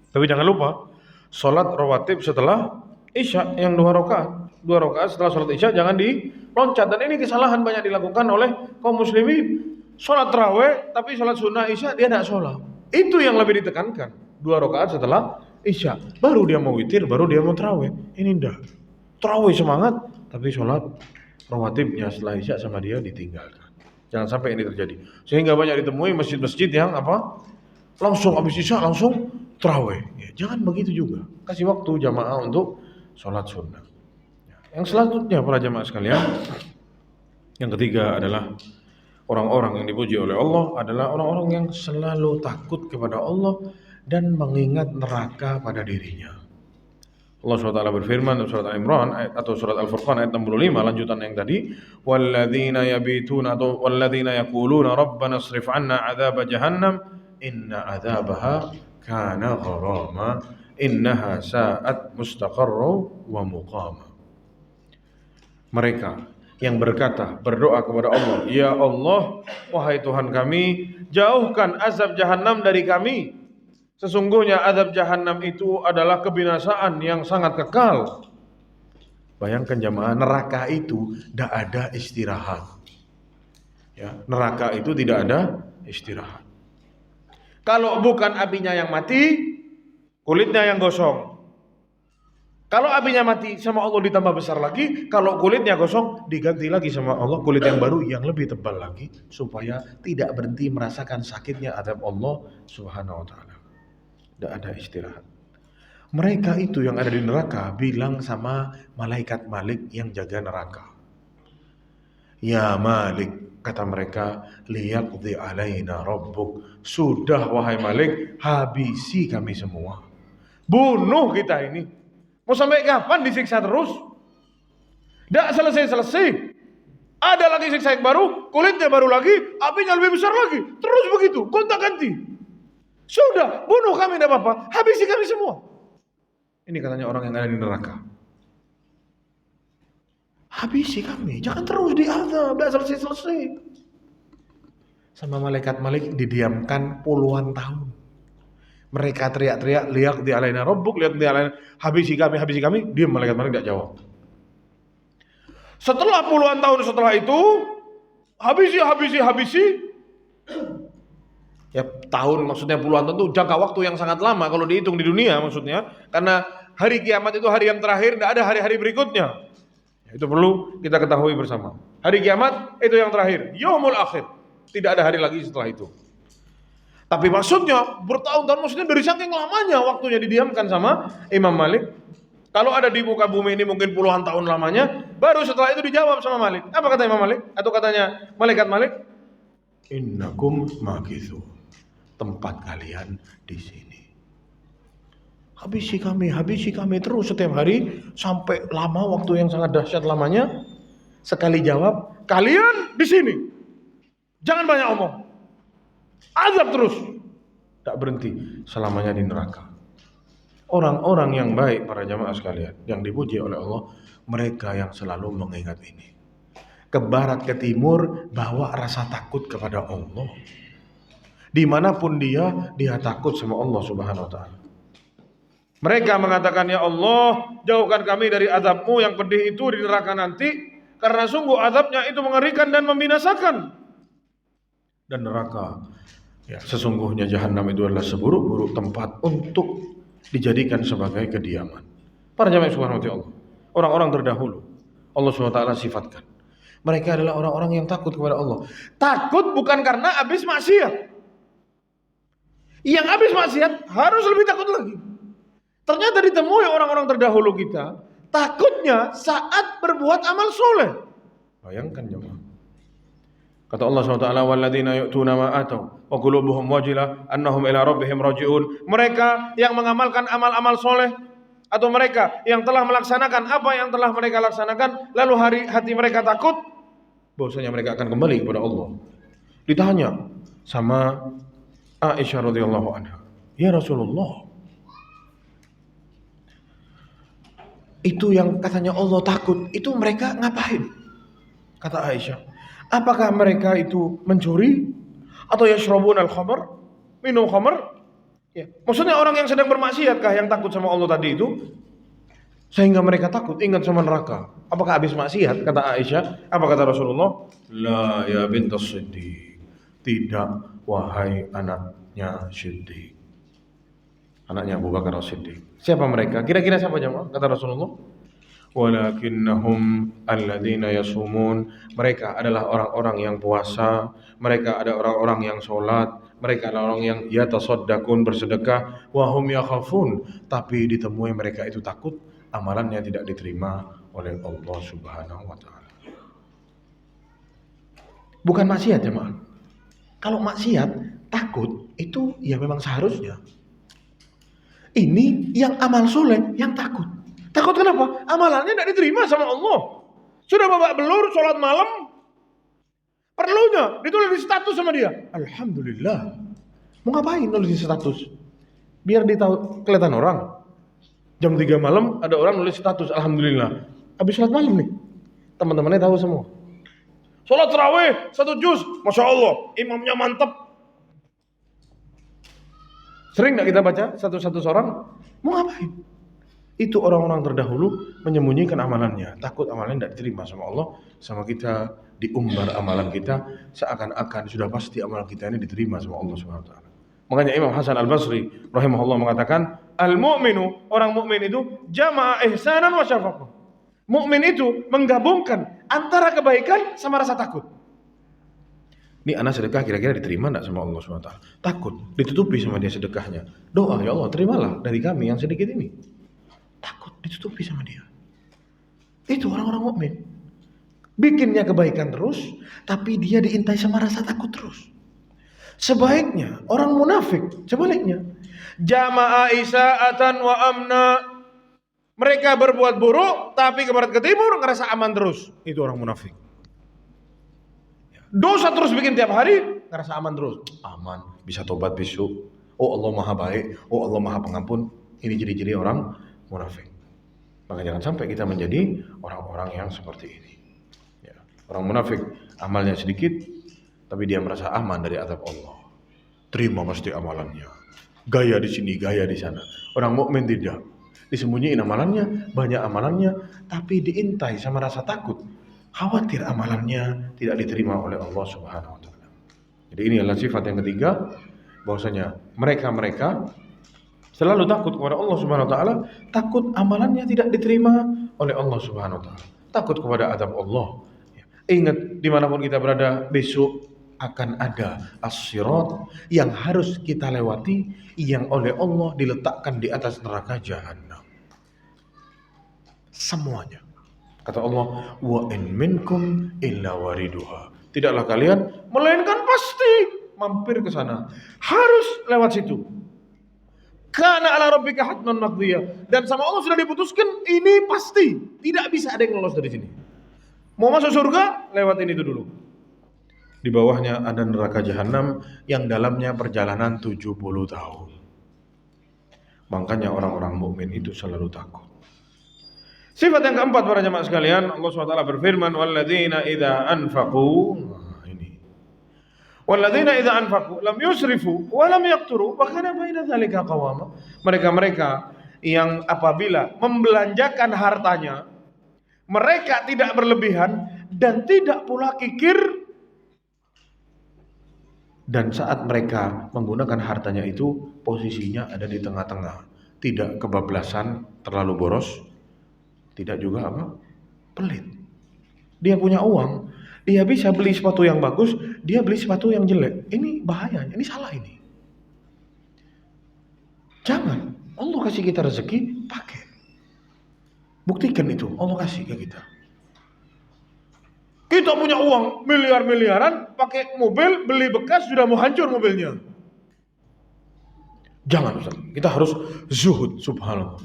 Tapi jangan lupa, sholat rawatib setelah isya yang 2 rakaat. 2 rakaat setelah sholat isya jangan diloncat. Dan ini kesalahan banyak dilakukan oleh kaum muslimin. Sholat tarawih tapi sholat sunnah isya dia tidak sholat. Itu yang lebih ditekankan. 2 rakaat setelah isya, baru dia mau witir, baru dia mau tarawih. Ini enggak. Tarawih semangat tapi sholat rawatibnya setelah isya sama dia ditinggalkan. Jangan sampai ini terjadi. Sehingga banyak ditemui masjid-masjid yang apa? Langsung habis isya langsung tarawih. Ya, jangan begitu juga. Kasih waktu jamaah untuk sholat sunnah. Yang selanjutnya para jamaah sekalian, yang ketiga adalah orang-orang yang dipuji oleh Allah adalah orang-orang yang selalu takut kepada Allah dan mengingat neraka pada dirinya. Allah SWT berfirman dalam surat Al-Imran atau surat Al-Furqan ayat 65 lanjutan yang tadi, walladzina yabituna atau walladzina yaquluna rabbana isrif 'anna 'adzab jahannam inna 'adzabaha kana gharama innaha sa'at mustaqarra wa muqama. mereka yang berdoa kepada Allah, ya Allah, wahai Tuhan kami, jauhkan azab jahanam dari kami. Sesungguhnya azab jahanam itu adalah kebinasaan yang sangat kekal. Bayangkan jamaah, neraka itu tidak ada istirahat. Ya, neraka itu tidak ada istirahat. Kalau bukan apinya yang mati, kulitnya yang gosong. Kalau apinya mati sama Allah ditambah besar lagi, kalau kulitnya gosong diganti lagi sama Allah kulit yang baru yang lebih tebal lagi, supaya tidak berhenti merasakan sakitnya azab Allah Subhanahu wa taala. Tidak ada istirahat. Mereka itu yang ada di neraka bilang sama malaikat Malik yang jaga neraka, ya Malik, kata mereka, liyaqdi alaina rabbuk, sudah wahai Malik, habisi kami semua, bunuh kita ini. Mau sampai kapan disiksa terus? Tidak selesai-selesai. Ada lagi siksa yang baru, kulitnya baru lagi, apinya lebih besar lagi. Terus begitu, gonta-ganti. Sudah, bunuh kami tidak apa-apa, habisi kami semua. Ini katanya orang yang ada di neraka. Habisi kami, jangan terus diazab, tidak selesai-selesai. Sama malaikat Malik didiamkan puluhan tahun. Mereka teriak-teriak, liyaqdi alaina rabbuk, liyaqdi alaina, habisi kami, diam, malaikat Malik tidak jawab. Setelah puluhan tahun setelah itu, habisi. Ya, tahun maksudnya puluhan tahun itu jangka waktu yang sangat lama kalau dihitung di dunia maksudnya, karena hari kiamat itu hari yang terakhir, tidak ada hari-hari berikutnya. Ya, itu perlu kita ketahui bersama. Hari kiamat itu yang terakhir, yaumul akhir. Tidak ada hari lagi setelah itu. Tapi maksudnya bertahun-tahun, maksudnya dari saking lamanya waktunya didiamkan sama Imam Malik. Kalau ada di muka bumi ini mungkin puluhan tahun lamanya, baru setelah itu dijawab sama Malik. Apa kata Imam Malik? Atau katanya malaikat Malik? Innakum makithu, tempat kalian di sini. Habisi kami terus setiap hari sampai lama, waktu yang sangat dahsyat lamanya. Sekali jawab, kalian di sini. Jangan banyak omong. Azab terus, tak berhenti, selamanya di neraka. Orang-orang yang baik, para jamaah sekalian, yang dipuji oleh Allah, mereka yang selalu mengingat ini. Ke barat, ke timur, bawa rasa takut kepada Allah. Dimanapun dia takut sama Allah Subhanahu wa ta'ala. Mereka mengatakan, ya Allah, jauhkan kami dari azab-Mu yang pedih itu di neraka nanti, karena sungguh azabnya itu mengerikan dan membinasakan. Dan neraka, ya, sesungguhnya jahanam itu adalah seburuk-buruk tempat untuk dijadikan sebagai kediaman. Para jamaah subhanahu wa ta'ala, orang-orang terdahulu Allah subhanahu wa ta'ala sifatkan mereka adalah orang-orang yang takut kepada Allah. Takut bukan karena habis maksiat. Yang habis maksiat harus lebih takut lagi. Ternyata ditemui orang-orang terdahulu kita takutnya saat berbuat amal soleh. Bayangkan jemaah. Kata Allah SWT, walladzina yu'tuna ma atau wa qulubuhum wajilah annahum ila rabbihim raji'un. Mereka yang mengamalkan amal-amal soleh, atau mereka yang telah melaksanakan apa yang telah mereka laksanakan, lalu hati mereka takut bahwasanya mereka akan kembali kepada Allah. Ditanya sama Aisyah radhiyallahu anha, ya Rasulullah, itu yang katanya Allah takut, itu mereka ngapain? Kata Aisyah, apakah mereka itu mencuri atau yashrabun al-khamr, minum khamr? Ya, maksudnya orang yang sedang bermaksiatkah yang takut sama Allah tadi itu? Sehingga mereka takut, ingat sama neraka. Apakah habis maksiat? Kata Aisyah. Apa kata Rasulullah? La ya bintas Siddiq. Tidak, wahai anaknya Siddiq. Anaknya Abu Bakar As-Siddiq. Siapa mereka? Kira-kira siapa jemaah? Kata Rasulullah, walakinnahum alladzina yasumun. Mereka adalah orang-orang yang puasa, mereka ada orang-orang yang sholat, mereka adalah orang yang yatasaddaqun, bersedekah, wa hum yakhafun, tapi ditemui mereka itu takut amalannya tidak diterima oleh Allah Subhanahu wa taala. Bukan maksiat jemaah. Kalau maksiat takut itu ya memang seharusnya. Ini yang amal soleh yang takut. Takut kenapa? Amalannya tidak diterima sama Allah. Sudah babak belur sholat malam, perlunya ditulis di status sama dia. Alhamdulillah. Mau ngapain nulis di status? Biar ditahu, kelihatan orang. Jam 3 malam ada orang nulis status, alhamdulillah. Habis sholat malam nih. Teman-temannya tahu semua. Sholat tarawih 1 juz, Masya Allah, imamnya mantap. Sering nggak kita baca satu-satu seorang? Mau ngapain? Itu orang-orang terdahulu menyembunyikan amalannya, takut amalannya tidak diterima sama Allah, sama kita diumbar amalan kita seakan-akan sudah pasti amalan kita ini diterima sama Allah Subhanahu wa taala. Makanya Imam Hasan Al-Basri rahimahullah mengatakan, al-mu'minu, orang mukmin itu jama'a ihsanan wa syafaqah. Mukmin itu menggabungkan antara kebaikan sama rasa takut. Ini anak sedekah kira-kira diterima enggak sama Allah Subhanahu wa taala? Takut ditutupi sama dia sedekahnya. Doa, ya Allah, terimalah dari kami yang sedikit ini. Takut ditutupi sama dia. Itu orang-orang mukmin. Bikinnya kebaikan terus, tapi dia diintai sama rasa takut terus. Sebaiknya orang munafik sebaliknya. Jama'a isa'atan wa amna. Mereka berbuat buruk tapi ke barat ke timur ngerasa aman terus. Itu orang munafik. Dosa terus bikin tiap hari ngerasa aman terus. Aman, bisa tobat besok. Oh Allah Maha baik, oh Allah Maha pengampun. Ini ciri-ciri orang munafik. Maka jangan sampai kita menjadi orang-orang yang seperti ini. Ya. Orang munafik amalnya sedikit, tapi dia merasa aman dari azab Allah. Terima pasti amalannya. Gaya di sini, gaya di sana. Orang mukmin tidak. Disembunyiin amalannya, banyak amalannya, tapi diintai sama rasa takut. Khawatir amalannya tidak diterima oleh Allah Subhanahu wa taala. Jadi ini adalah sifat yang ketiga, bahwasanya mereka selalu takut kepada Allah Subhanahu wa taala, takut amalannya tidak diterima oleh Allah Subhanahu wa taala. Takut kepada azab Allah. Ingat dimanapun kita berada, besok akan ada as-sirat yang harus kita lewati, yang oleh Allah diletakkan di atas neraka jahanam. Semuanya. Kata Allah, wa in minkum illa wariduha. Tidaklah kalian melainkan pasti mampir ke sana. Harus lewat situ. Kana ala rabbika hatman maqdiyah. Dan sama Allah sudah diputuskan ini pasti. Tidak bisa ada yang lolos dari sini. Mau masuk surga, lewat ini dulu. Di bawahnya ada neraka jahanam yang dalamnya perjalanan 70 tahun. Makanya orang-orang mukmin itu selalu takut. Sifat yang keempat para jemaah sekalian, Allah SWT berfirman, walladzina idza anfaqu, walladzina idza anfaqu lam yusrifu wa lam yaqturu wa kana baina dzalika qawama. Mereka yang apabila membelanjakan hartanya, mereka tidak berlebihan dan tidak pula kikir. Dan saat mereka menggunakan hartanya itu, posisinya ada di tengah-tengah. Tidak kebablasan, terlalu boros. Tidak juga pelit. Dia punya uang, dia bisa beli sepatu yang bagus, dia beli sepatu yang jelek. Ini bahayanya, ini salah ini. Jangan. Allah kasih kita rezeki, pakai. Buktikan itu, Allah kasih ke kita. Kita punya uang miliar-miliaran, pakai mobil, beli bekas, sudah mau hancur mobilnya. Jangan Ustaz, kita harus zuhud, subhanallah.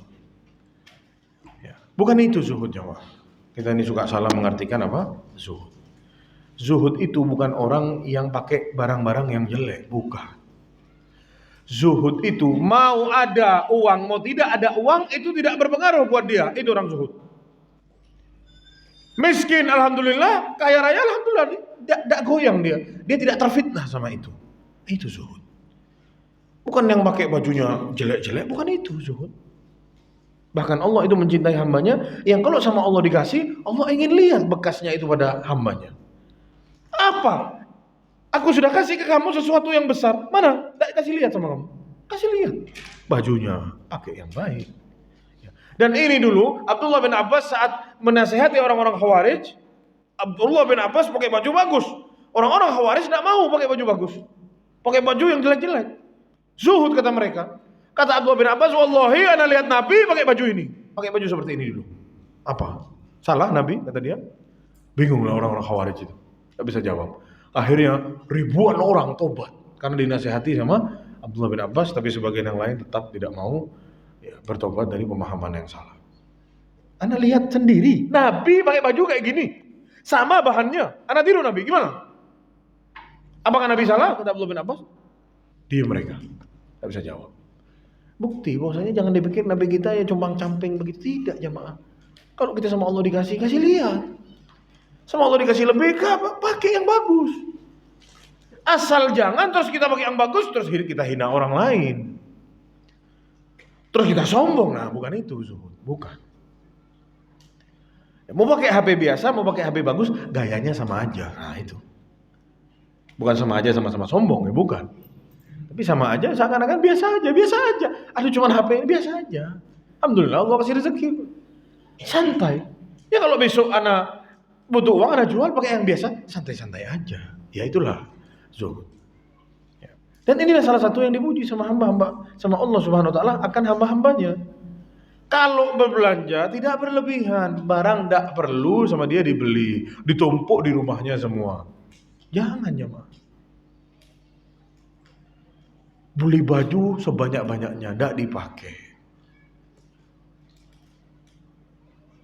Ya. Bukan itu zuhud jemaah. Kita ini suka salah mengartikan apa? Zuhud. Zuhud itu bukan orang yang pakai barang-barang yang jelek, bukan. Zuhud itu mau ada uang, mau tidak ada uang, itu tidak berpengaruh buat dia. Itu orang zuhud. Miskin alhamdulillah, kaya raya alhamdulillah, tidak goyang dia. Dia tidak terfitnah sama itu. Itu zuhud. Bukan yang pakai bajunya jelek-jelek, bukan itu zuhud. Bahkan Allah itu mencintai hambanya yang kalau sama Allah dikasih, Allah ingin lihat bekasnya itu pada hambanya. Apa? Aku sudah kasih ke kamu sesuatu yang besar. Mana? Tak kasih lihat sama kamu. Kasih lihat. Bajunya pakai yang baik. Dan ini dulu Abdullah bin Abbas saat menasihati orang-orang Khawarij, Abdullah bin Abbas pakai baju bagus. Orang-orang Khawarij tidak mau pakai baju bagus. Pakai baju yang jelek-jelek. Zuhud kata mereka. Kata Abdullah bin Abbas, wallahi ana lihat Nabi pakai baju ini. Pakai baju seperti ini dulu. Apa? Salah Nabi? Kata dia. Bingunglah orang-orang Khawarij itu. Tak bisa jawab. Akhirnya ribuan orang tobat. Karena dinasihati sama Abdullah bin Abbas. Tapi sebagian yang lain tetap tidak mau bertobat dari pemahaman yang salah. Anda lihat sendiri. Nabi pakai baju kayak gini. Sama bahannya. Anda tiru Nabi. Gimana? Apakah Nabi salah? Kata Abdullah bin Abbas. Diam mereka. Tak bisa jawab. Bukti bahwasanya jangan dipikir Nabi kita ya cumbang camping begitu. Tidak jamaah. Kalau kita sama Allah dikasih, kasih lihat. Sama Allah dikasih lebih, pakai yang bagus. Asal jangan terus kita pakai yang bagus, terus kita hina orang lain. Terus kita sombong. Nah, bukan itu zuhud, bukan. Mau pakai HP biasa, mau pakai HP bagus, gayanya sama aja. Nah, itu. Bukan sama aja sama-sama sombong, ya bukan. Tapi sama aja, seakan-akan biasa aja. Aduh, cuman HP ini biasa aja. Alhamdulillah Allah kasih rezeki. Santai. Ya kalau besok anak butuh uang, anak jual pakai yang biasa, santai-santai aja. Ya itulah zuhud. Ya. Dan inilah salah satu yang dipuji sama hamba-hamba, sama Allah Subhanahu wa taala akan hamba-hambanya. Kalau berbelanja tidak berlebihan, barang tidak perlu sama dia dibeli, ditumpuk di rumahnya semua. Jangan jemaah. Beli baju sebanyak-banyaknya, tidak dipakai.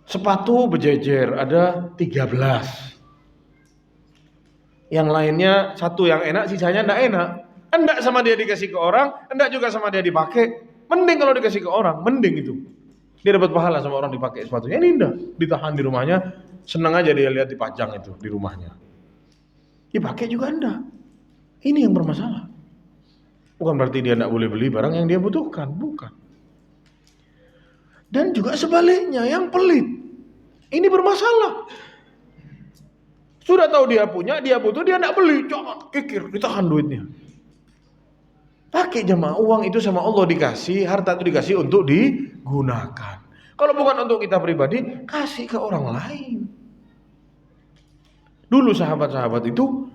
Sepatu berjejer ada 13. Yang lainnya satu yang enak, sisanya tidak enak. Enggak sama dia dikasih ke orang, enggak juga sama dia dipakai. Mending kalau dikasih ke orang, mending itu. Dia dapat pahala sama orang dipakai sepatunya. Ini enggak, ditahan di rumahnya, senang aja dia lihat dipajang itu di rumahnya. Dipakai juga enggak. Ini yang bermasalah. Bukan berarti dia enggak boleh beli barang yang dia butuhkan, bukan. Dan juga sebaliknya, yang pelit. Ini bermasalah. Sudah tahu dia punya, dia butuh, dia enggak beli. Jangan kikir, ditahan duitnya. Pakai jemaah, uang itu sama Allah dikasih, harta itu dikasih untuk digunakan. Kalau bukan untuk kita pribadi, kasih ke orang lain. Dulu sahabat-sahabat itu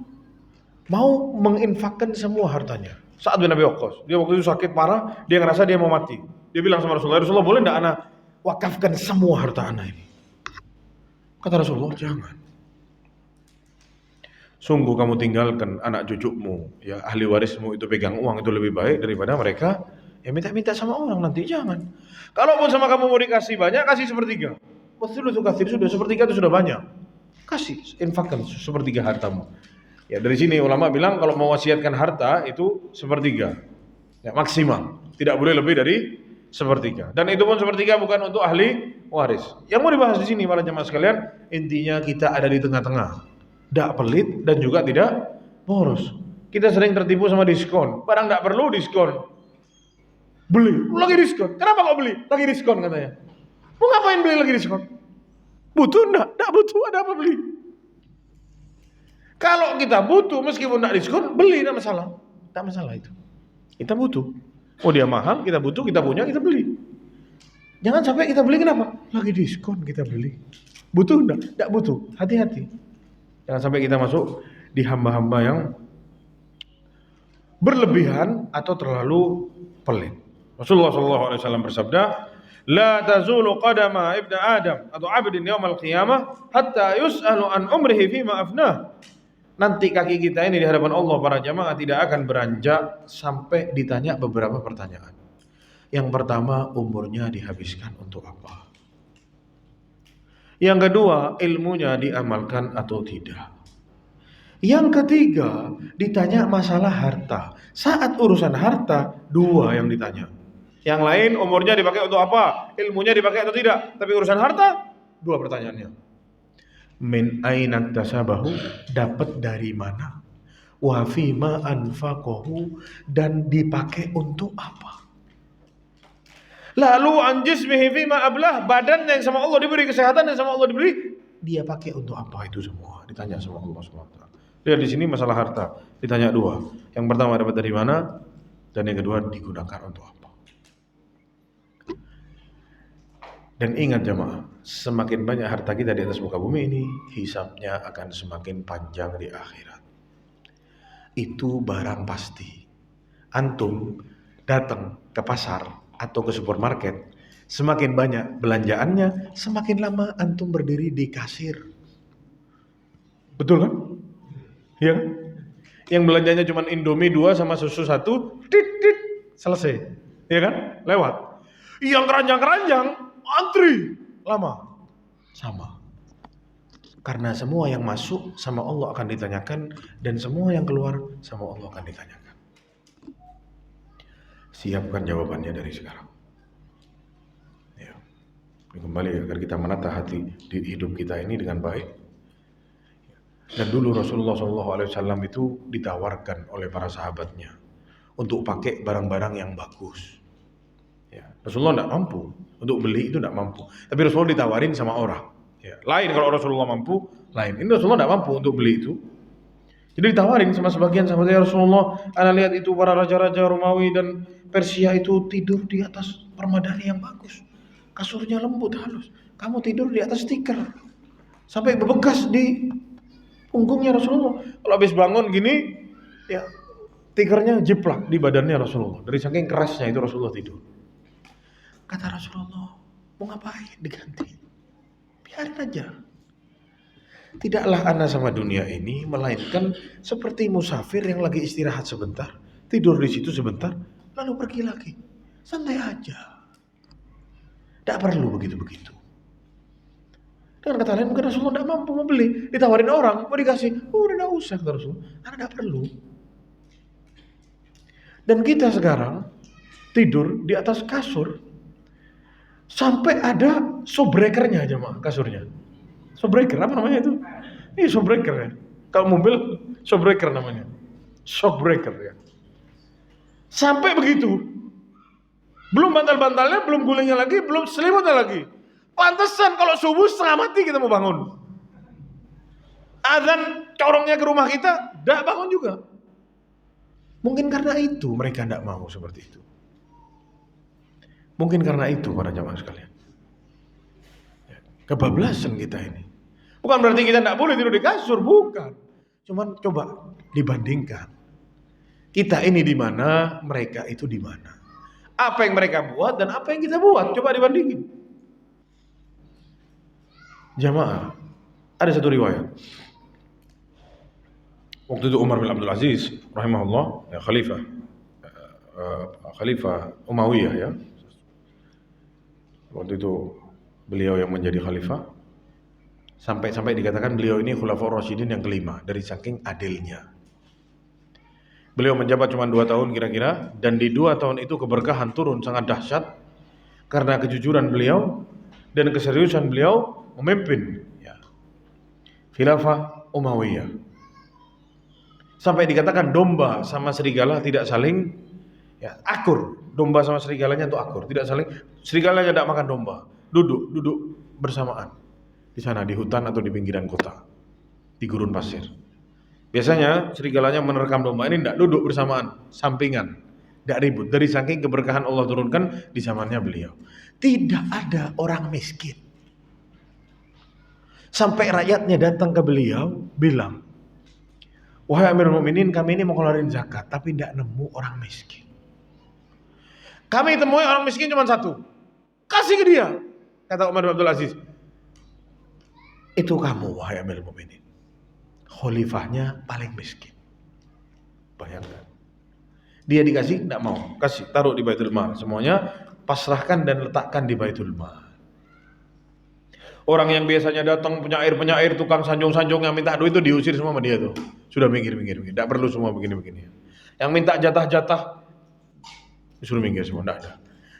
mau menginfakkan semua hartanya. Sa'ad bin Abi Waqqas, dia waktu itu sakit parah, dia ngerasa dia mau mati. Dia bilang sama Rasulullah, boleh enggak anak wakafkan semua harta anak ini? Kata Rasulullah, jangan. Sungguh kamu tinggalkan anak cucumu, ya ahli warismu itu pegang uang itu lebih baik daripada mereka ya minta-minta sama orang nanti, jangan. Kalaupun sama kamu mau dikasih banyak, kasih sepertiga. Betul itu kasih sudah sepertiga itu sudah banyak. Kasih, infakkan sepertiga hartamu. Ya dari sini ulama bilang kalau mau wasiatkan harta itu sepertiga, ya maksimal, tidak boleh lebih dari sepertiga. Dan itu pun sepertiga bukan untuk ahli waris. Yang mau dibahas di sini para jemaah sekalian, intinya kita ada di tengah-tengah. Tidak pelit dan juga tidak boros. Kita sering tertipu sama diskon. Barang tidak perlu diskon. Beli, lagi diskon. Kenapa kok beli? Lagi diskon katanya. Mau ngapain beli lagi diskon? Butuh enggak? Tidak butuh, ada apa beli? Kalau kita butuh meskipun tidak diskon, beli, tidak masalah. Tidak masalah itu. Kita butuh. Oh dia mahal, kita butuh, kita punya, kita beli. Jangan sampai kita beli kenapa? Lagi diskon kita beli. Butuh enggak? Tidak butuh. Hati-hati. Jangan sampai kita masuk di hamba-hamba yang berlebihan atau terlalu pelit. Rasulullah SAW bersabda, "La tazulu qadama ibni Adam atau abdin yaumal qiyamah hatta yus'alu an umrihi fima afnah." Nanti kaki kita ini di hadapan Allah para jamaah tidak akan beranjak sampai ditanya beberapa pertanyaan. Yang pertama, umurnya dihabiskan untuk apa? Yang kedua, ilmunya diamalkan atau tidak. Yang ketiga, ditanya masalah harta. Saat urusan harta, dua yang ditanya. Yang lain umurnya dipakai untuk apa? Ilmunya dipakai atau tidak? Tapi urusan harta, dua pertanyaannya. Min aina tasabahu, dapat dari mana? Wa fima anfaqahu, dan dipakai untuk apa? Lalu an jismihi fima ablah, badan yang sama Allah diberi, kesehatan yang sama Allah diberi, dia pakai untuk apa itu semua? Ditanya sama Allah SWT. Lihat di sini masalah harta, ditanya dua. Yang pertama dapat dari mana, dan yang kedua digunakan untuk apa. Dan ingat jemaah, semakin banyak harta kita di atas muka bumi ini, hisabnya akan semakin panjang di akhirat. Itu barang pasti. Antum datang ke pasar atau ke supermarket, semakin banyak belanjaannya, semakin lama antum berdiri di kasir. Betul kan? Iya kan? Yang belanjanya cuma Indomie 2 sama susu 1, tit, selesai. Iya kan? Lewat. Yang keranjang-keranjang, antri, lama. Sama. Karena semua yang masuk sama Allah akan ditanyakan, dan semua yang keluar sama Allah akan ditanyakan. Siapkan jawabannya dari sekarang. Ya. Kembali agar kita menata hati di hidup kita ini dengan baik. Dan dulu Rasulullah SAW itu ditawarkan oleh para sahabatnya untuk pakai barang-barang yang bagus. Ya, Rasulullah tidak mampu untuk beli, itu tidak mampu. Tapi Rasulullah ditawarin sama orang. Ya, lain kalau Rasulullah mampu, lain. Ini Rasulullah tidak mampu untuk beli itu. Jadi ditawarin sama sebagian sahabatnya, Rasulullah, ana lihat itu para raja-raja Romawi dan Persia itu tidur di atas permadani yang bagus. Kasurnya lembut, halus. Kamu tidur di atas tikar. Sampai berbekas di punggungnya Rasulullah. Kalau habis bangun gini, ya tikernya jiplak di badannya Rasulullah. Dari saking kerasnya itu Rasulullah tidur. Kata Rasulullah, mau ngapain diganti? Biarin aja. Tidaklah ana sama dunia ini melainkan seperti musafir yang lagi istirahat sebentar, tidur di situ sebentar, lalu pergi lagi. Santai aja. Tidak perlu begitu-begitu. Dengan kata lain mungkin Rasulullah tidak mampu membeli, ditawarin orang, mau dikasih, udah tidak usah kata Rasulullah, karena tidak perlu. Dan kita sekarang tidur di atas kasur sampai ada shockbreakernya jemaah kasurnya. Shockbreaker apa namanya itu? Ini shockbreaker ya. Kalau mobil shockbreaker namanya. Shockbreaker ya. Sampai begitu. Belum bantal-bantalnya, belum gulingnya lagi, belum selimutnya lagi. Pantesan kalau subuh setengah mati kita mau bangun. Azan corongnya ke rumah kita, tidak bangun juga. Mungkin karena itu mereka tidak mau seperti itu. Mungkin karena itu para jamaah sekalian. Kebablasan kita ini. Bukan berarti kita tidak boleh tidur di kasur, bukan. Cuman coba dibandingkan. Kita ini di mana, mereka itu di mana. Apa yang mereka buat dan apa yang kita buat, coba dibandingin. Jamaah, ada satu riwayat. Waktu itu Umar bin Abdul Aziz rahimahullah, ya khalifah Umayyah ya. Waktu itu beliau yang menjadi khalifah. Sampai dikatakan beliau ini Khulafaur Rasyidin yang kelima dari saking adilnya. Beliau menjabat cuma 2 tahun kira-kira, dan di 2 tahun itu keberkahan turun sangat dahsyat karena kejujuran beliau dan keseriusan beliau memimpin ya, Khilafah Umayyah. Sampai dikatakan domba sama serigala tidak saling ya, akur. Domba sama serigalanya itu akur, tidak saling. Serigalanya tidak makan domba, duduk bersamaan. Di sana, di hutan atau di pinggiran kota, di gurun pasir. Biasanya serigalanya menerkam domba ini tidak duduk bersamaan, sampingan, tidak ribut. Dari saking keberkahan Allah turunkan di zamannya beliau. Tidak ada orang miskin. Sampai rakyatnya datang ke beliau, bilang, wahai Amirul Mukminin, kami ini mau keluarin zakat, tapi tidak nemu orang miskin. Kami temui orang miskin cuma 1, kasih ke dia. Kata Umar bin Abdul Aziz, itu kamu wahai Amirul Mukminin, khalifahnya paling miskin. Bayangkan, dia dikasih tidak mau, kasih taruh di Baitul Mal, semuanya pasrahkan dan letakkan di Baitul Mal. Orang yang biasanya datang penyair, tukang sanjung-sanjung yang minta duit itu diusir semua sama dia tuh. Sudah minggir, tidak perlu semua begini. Yang minta jatah-jatah disuruh minggir semua, tidak ada.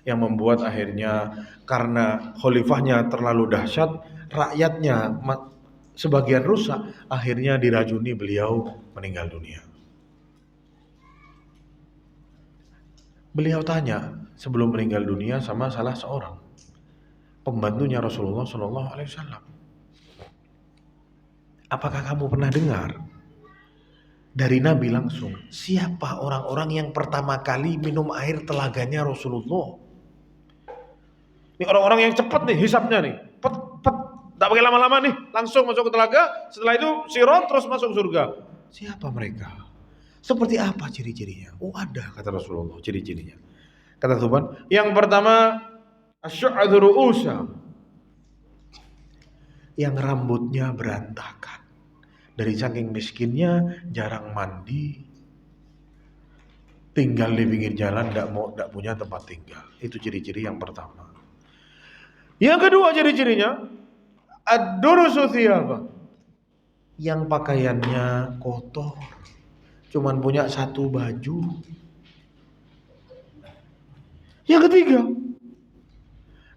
Yang membuat akhirnya karena khalifahnya terlalu dahsyat, rakyatnya sebagian rusak, akhirnya diracuni, beliau meninggal dunia. Beliau tanya sebelum meninggal dunia sama salah seorang pembantunya Rasulullah SAW, apakah kamu pernah dengar dari Nabi langsung siapa orang-orang yang pertama kali minum air telaganya Rasulullah? Ini orang-orang yang cepat nih hisapnya nih, pet, tak pakai lama-lama nih, langsung masuk ke telaga, setelah itu sirat terus masuk surga. Siapa mereka? Seperti apa ciri-cirinya? Oh ada, kata Rasulullah, ciri-cirinya. Kata Tuhan, yang pertama asy'adhu ru'usa, yang rambutnya berantakan. Dari saking miskinnya, jarang mandi, tinggal di pinggir jalan, tidak punya tempat tinggal. Itu ciri-ciri yang pertama. Yang kedua ciri-cirinya ad-durusu thiyaba, yang pakaiannya kotor, cuman punya 1 baju. Yang ketiga,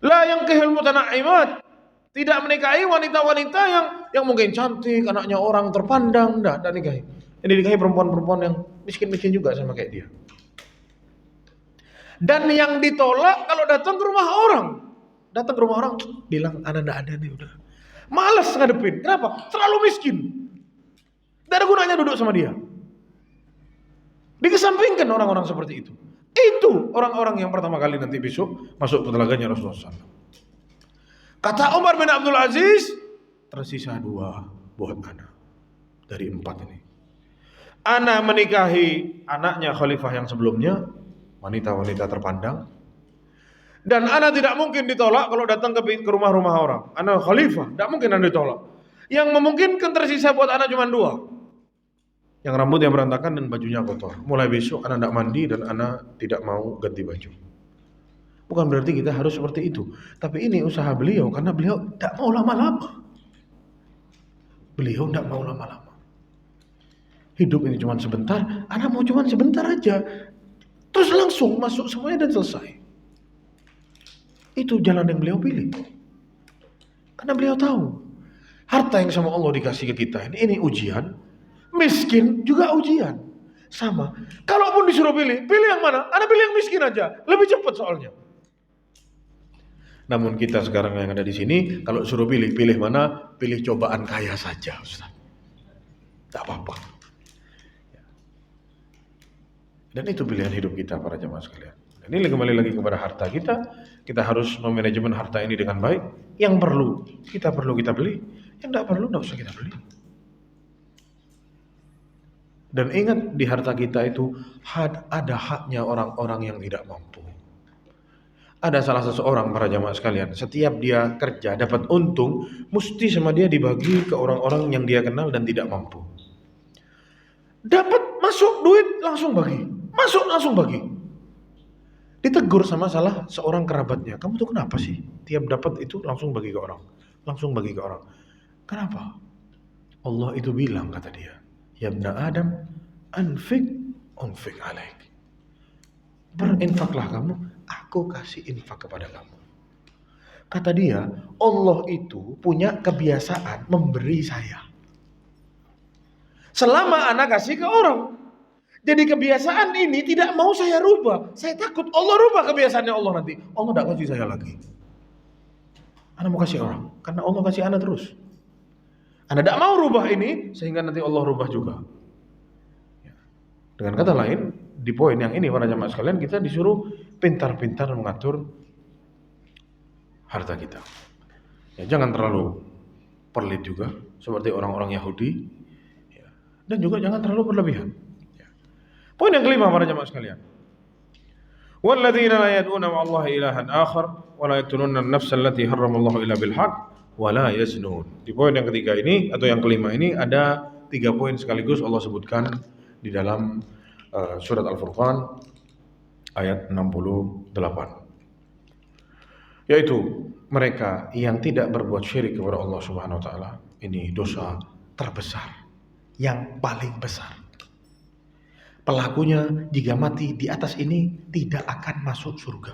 la yanqihul mutanaimat, Tidak menikahi wanita-wanita yang mungkin cantik, anaknya orang terpandang, enggak nikahi. Yang dinikahi perempuan-perempuan yang miskin-miskin juga sama kayak dia. Dan yang ditolak kalau datang ke rumah orang. Datang ke rumah orang, bilang anak enggak ada nih udah. Malas ngadepin. Kenapa? Terlalu miskin. Tidak ada gunanya duduk sama dia. Dikesampingkan orang-orang seperti itu. Itu orang-orang yang pertama kali nanti besok masuk ke telaganya Rasulullah SAW. Kata Umar bin Abdul Aziz, tersisa 2 buat anak dari 4 ini. Ana menikahi anaknya khalifah yang sebelumnya, wanita-wanita terpandang. Dan ana tidak mungkin ditolak kalau datang ke rumah-rumah orang. Ana khalifah, tidak mungkin ana ditolak. Yang memungkinkan tersisa buat ana cuma 2. Yang rambutnya berantakan dan bajunya kotor. Mulai besok ana tidak mandi dan ana tidak mau ganti baju. Bukan berarti kita harus seperti itu. Tapi ini usaha beliau karena beliau tidak mau lama-lama. Beliau tidak mau lama-lama. Hidup ini cuma sebentar, ana mau cuma sebentar aja. Terus langsung masuk semuanya dan selesai. Itu jalan yang beliau pilih. Karena beliau tahu harta yang sama Allah dikasih ke kita ini ujian. Miskin juga ujian. Sama. Kalaupun disuruh pilih yang mana? Ana pilih yang miskin aja. Lebih cepat soalnya. Namun kita sekarang yang ada di sini, kalau suruh pilih mana? Pilih cobaan kaya saja, Ustaz. Tak apa-apa. Dan itu pilihan hidup kita para jemaah sekalian. Dan ini kembali lagi kepada harta kita. Kita harus memanajemen harta ini dengan baik. Yang perlu kita beli. Yang tidak perlu tidak usah kita beli. Dan ingat di harta kita itu ada haknya orang-orang yang tidak mampu. Ada salah seseorang para jamaah sekalian, setiap dia kerja dapat untung, mesti sama dia dibagi ke orang-orang yang dia kenal dan tidak mampu. Dapat masuk duit langsung bagi, masuk langsung bagi. Ditegur sama salah seorang kerabatnya, kamu tuh kenapa sih? Tiap dapat itu langsung bagi ke orang, langsung bagi ke orang. Kenapa? Allah itu bilang kata dia, ya ibna Adam, unfik alaik. Berinfaklah kamu, aku kasih infak kepada kamu. Kata dia, Allah itu punya kebiasaan memberi saya. Selama anak kasih ke orang. Jadi kebiasaan ini tidak mau saya rubah. Saya takut Allah rubah kebiasaannya Allah nanti. Allah tidak kasih saya lagi. Anak mau kasih orang, karena Allah kasih anak terus. Anak tidak mau rubah ini, sehingga nanti Allah rubah juga. Dengan kata lain, di poin yang ini para jamaah sekalian, kita disuruh pintar-pintar mengatur harta kita. Ya, jangan terlalu pelit juga seperti orang-orang Yahudi, ya. Dan juga jangan terlalu berlebihan. Ya. Poin yang kelima para jamaah sekalian, walladzina la yad'una ma'allahi ilahan akhar wa la yaqtuluna an-nafsa allati harramallahu illa bil haqq wa la yaznun. Di poin yang ketiga ini atau yang kelima ini ada 3 poin sekaligus Allah sebutkan di dalam surat Al-Furqan ayat 68, yaitu mereka yang tidak berbuat syirik kepada Allah Subhanahu wa taala. Ini dosa terbesar, yang paling besar. Pelakunya jika mati di atas ini tidak akan masuk surga,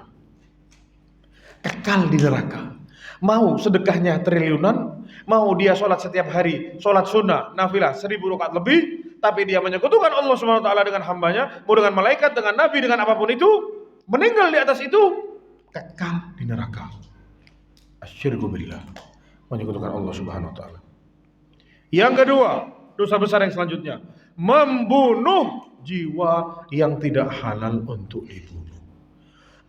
kekal di neraka. Mau sedekahnya triliunan, mau dia sholat setiap hari, sholat sunnah, nafilah 1000 rakaat lebih, tapi dia menyekutukan Allah Subhanahu wa taala dengan hambanya, mau dengan malaikat, dengan nabi, dengan apapun itu, meninggal di atas itu, kekal di neraka. Asyirku billah, menyekutukan Allah Subhanahu wa taala. Yang kedua, dosa besar yang selanjutnya, membunuh jiwa yang tidak halal untuk dibunuh.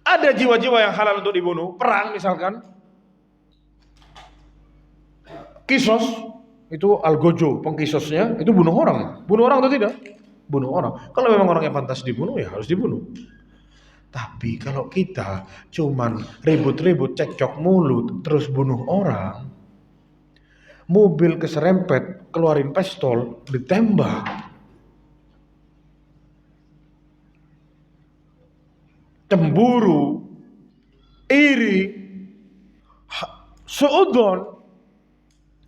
Ada jiwa-jiwa yang halal untuk dibunuh, perang misalkan. Kisos itu algojo, pengkisosnya itu bunuh orang. Bunuh orang atau tidak? Bunuh orang. Kalau memang orangnya pantas dibunuh, ya harus dibunuh. Tapi kalau kita cuman ribut-ribut, cekcok mulut, terus bunuh orang, mobil keserempet, keluarin pistol, ditembak, cemburu, iri, suudon,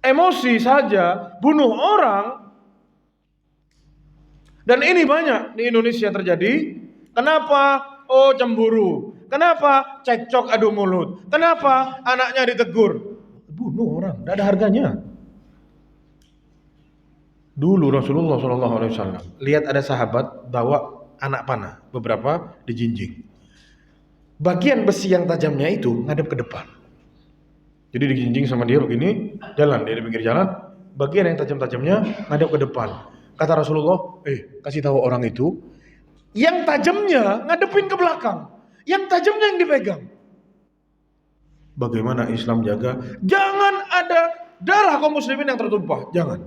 emosi saja, bunuh orang. Dan ini banyak di Indonesia terjadi. Kenapa? Oh, cemburu. Kenapa? Cekcok adu mulut. Kenapa? Anaknya ditegur. Bunuh orang. tidak ada harganya. Dulu Rasulullah SAW lihat ada sahabat bawa anak panah, beberapa dijinjing. Bagian besi yang tajamnya itu ngadep ke depan. Jadi dijinjing sama dia begini, jalan dia di pinggir jalan, bagian yang tajam-tajamnya ngadep ke depan. Kata Rasulullah, kasih tahu orang itu, yang tajamnya ngadepin ke belakang, yang tajamnya yang dipegang. Bagaimana Islam jaga? Jangan ada darah kaum muslimin yang tertumpah, jangan.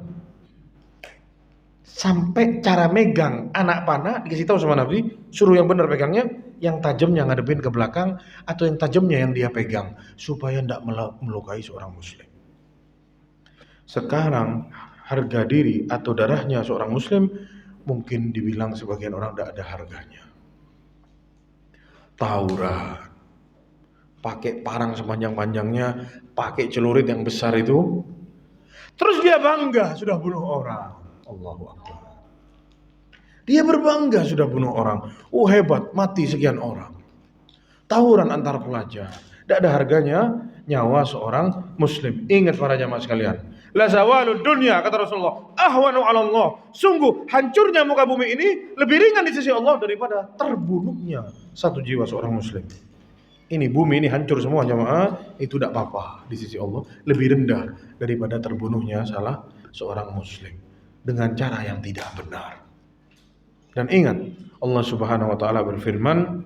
Sampai cara megang anak panah dikasih tahu sama Nabi, suruh yang benar pegangnya, yang tajamnya ngadepin ke belakang atau yang tajamnya yang dia pegang, supaya tidak melukai seorang muslim. Sekarang harga diri atau darahnya seorang muslim mungkin dibilang sebagian orang tidak ada harganya. Tauran, pakai parang sepanjang-panjangnya, pakai celurit yang besar itu, terus dia bangga sudah bunuh orang. Allahu Akbar. Dia berbangga sudah bunuh orang. Oh hebat, mati sekian orang. Tawuran antar pelajar. Tidak ada harganya nyawa seorang muslim. Ingat para jamaah sekalian. La zawalud dunya, kata Rasulullah, ahwanu ala Allah. Sungguh hancurnya muka bumi ini lebih ringan di sisi Allah daripada terbunuhnya satu jiwa seorang muslim. Ini bumi ini hancur semua jamaah, itu tidak apa-apa di sisi Allah. Lebih rendah daripada terbunuhnya salah seorang muslim dengan cara yang tidak benar. Dan ingat, Allah Subhanahu wa taala berfirman,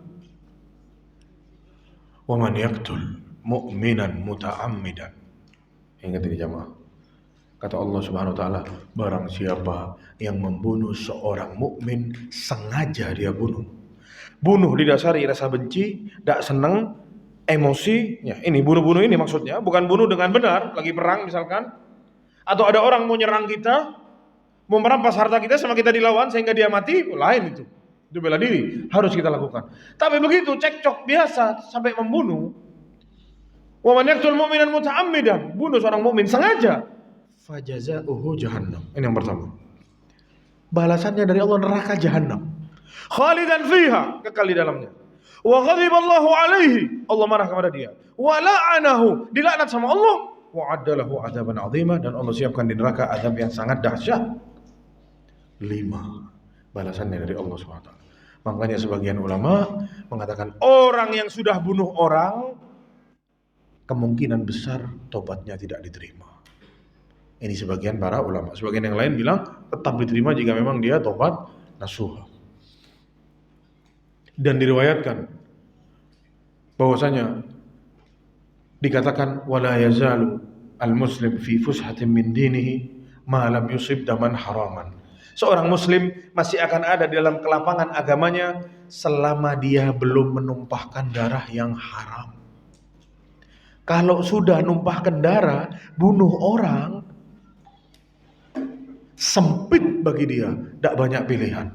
"Wa man yaqtul mu'minan muta'ammidan." Ingat ini jamaah. Kata Allah Subhanahu wa taala, barang siapa yang membunuh seorang mukmin sengaja dia bunuh. Bunuh didasari rasa benci, tidak senang, emosi. Ya, ini bunuh-bunuh ini maksudnya, bukan bunuh dengan benar, lagi perang misalkan. Atau ada orang mau nyerang kita, mau merampas harta kita sama kita dilawan sehingga dia mati, lain itu. Itu bela diri, harus kita lakukan. Tapi begitu cekcok biasa sampai membunuh. Wa man yaqtul mu'minan muta'ammidan, bunuh seorang mukmin sengaja, fajaza'uhu jahannam. Ini yang pertama. Balasannya dari Allah neraka jahannam. Khalidan fiha, kekal di dalamnya. Wa ghadiballahu alaihi, Allah marah kepada dia. Wa la'anahu, dilaknat sama Allah. Wa addalahu adzaban 'azima, dan Allah siapkan di neraka azab yang sangat dahsyat. 5 balasannya dari Allah SWT. Makanya sebagian ulama mengatakan orang yang sudah bunuh orang kemungkinan besar tobatnya tidak diterima. Ini sebagian para ulama. Sebagian yang lain bilang tetap diterima jika memang dia tobat nasuha. Dan diriwayatkan bahwasanya dikatakan wala yazalu al-muslim fi fushatin min dinihi ma lam yusib daman haraman. Seorang muslim masih akan ada di dalam kelapangan agamanya selama dia belum menumpahkan darah yang haram. Kalau sudah numpahkan darah, bunuh orang, sempit bagi dia, tidak banyak pilihan.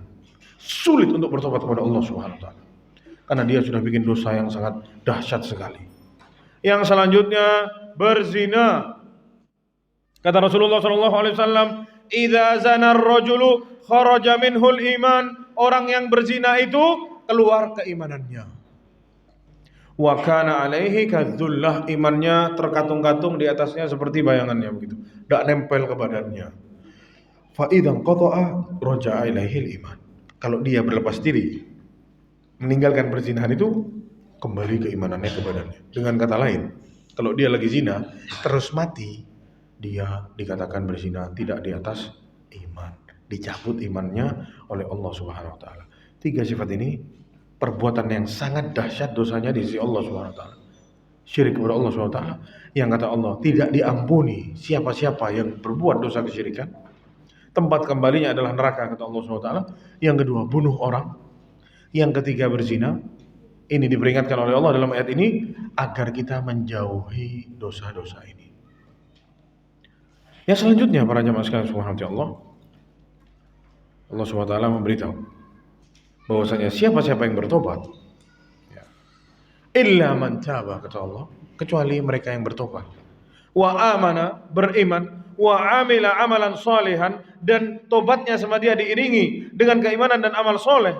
Sulit untuk bertobat kepada Allah Subhanahu wa taala. Karena dia sudah bikin dosa yang sangat dahsyat sekali. Yang selanjutnya berzina. Kata Rasulullah SAW, "Idza zana ar-rajulu kharaja minhul iman." Orang yang berzina itu keluar keimanannya. Wa kana alaihi kadzullah, imannya terkatung-katung di atasnya seperti bayangannya begitu. Tidak nempel ke badannya. Fa idzan qata'a raja'a ilaihil iman. Kalau dia berlepas diri, meninggalkan perzinahan itu, kembali keimanannya ke badannya. Dengan kata lain, kalau dia lagi zina terus mati, dia dikatakan berzina tidak di atas iman, dicabut imannya oleh Allah Subhanahu wa taala. 3 sifat ini perbuatan yang sangat dahsyat dosanya di sisi Allah Subhanahu wa taala. Syirik kepada Allah Subhanahu wa taala yang kata Allah tidak diampuni siapa-siapa yang berbuat dosa kesyirikan. Tempat kembalinya adalah neraka kata Allah Subhanahu wa taala. Yang kedua, bunuh orang. Yang ketiga, berzina. Ini diperingatkan oleh Allah dalam ayat ini agar kita menjauhi dosa-dosa ini. Yang selanjutnya para jamaah sekalian subhanahu wa ta'ala, Allah SWT memberitahu bahwasanya siapa-siapa yang bertobat, illa man taba, kata Allah, kecuali mereka yang bertobat, wa amana, beriman, wa amila amalan salihan, dan tobatnya sama dia diiringi dengan keimanan dan amal soleh,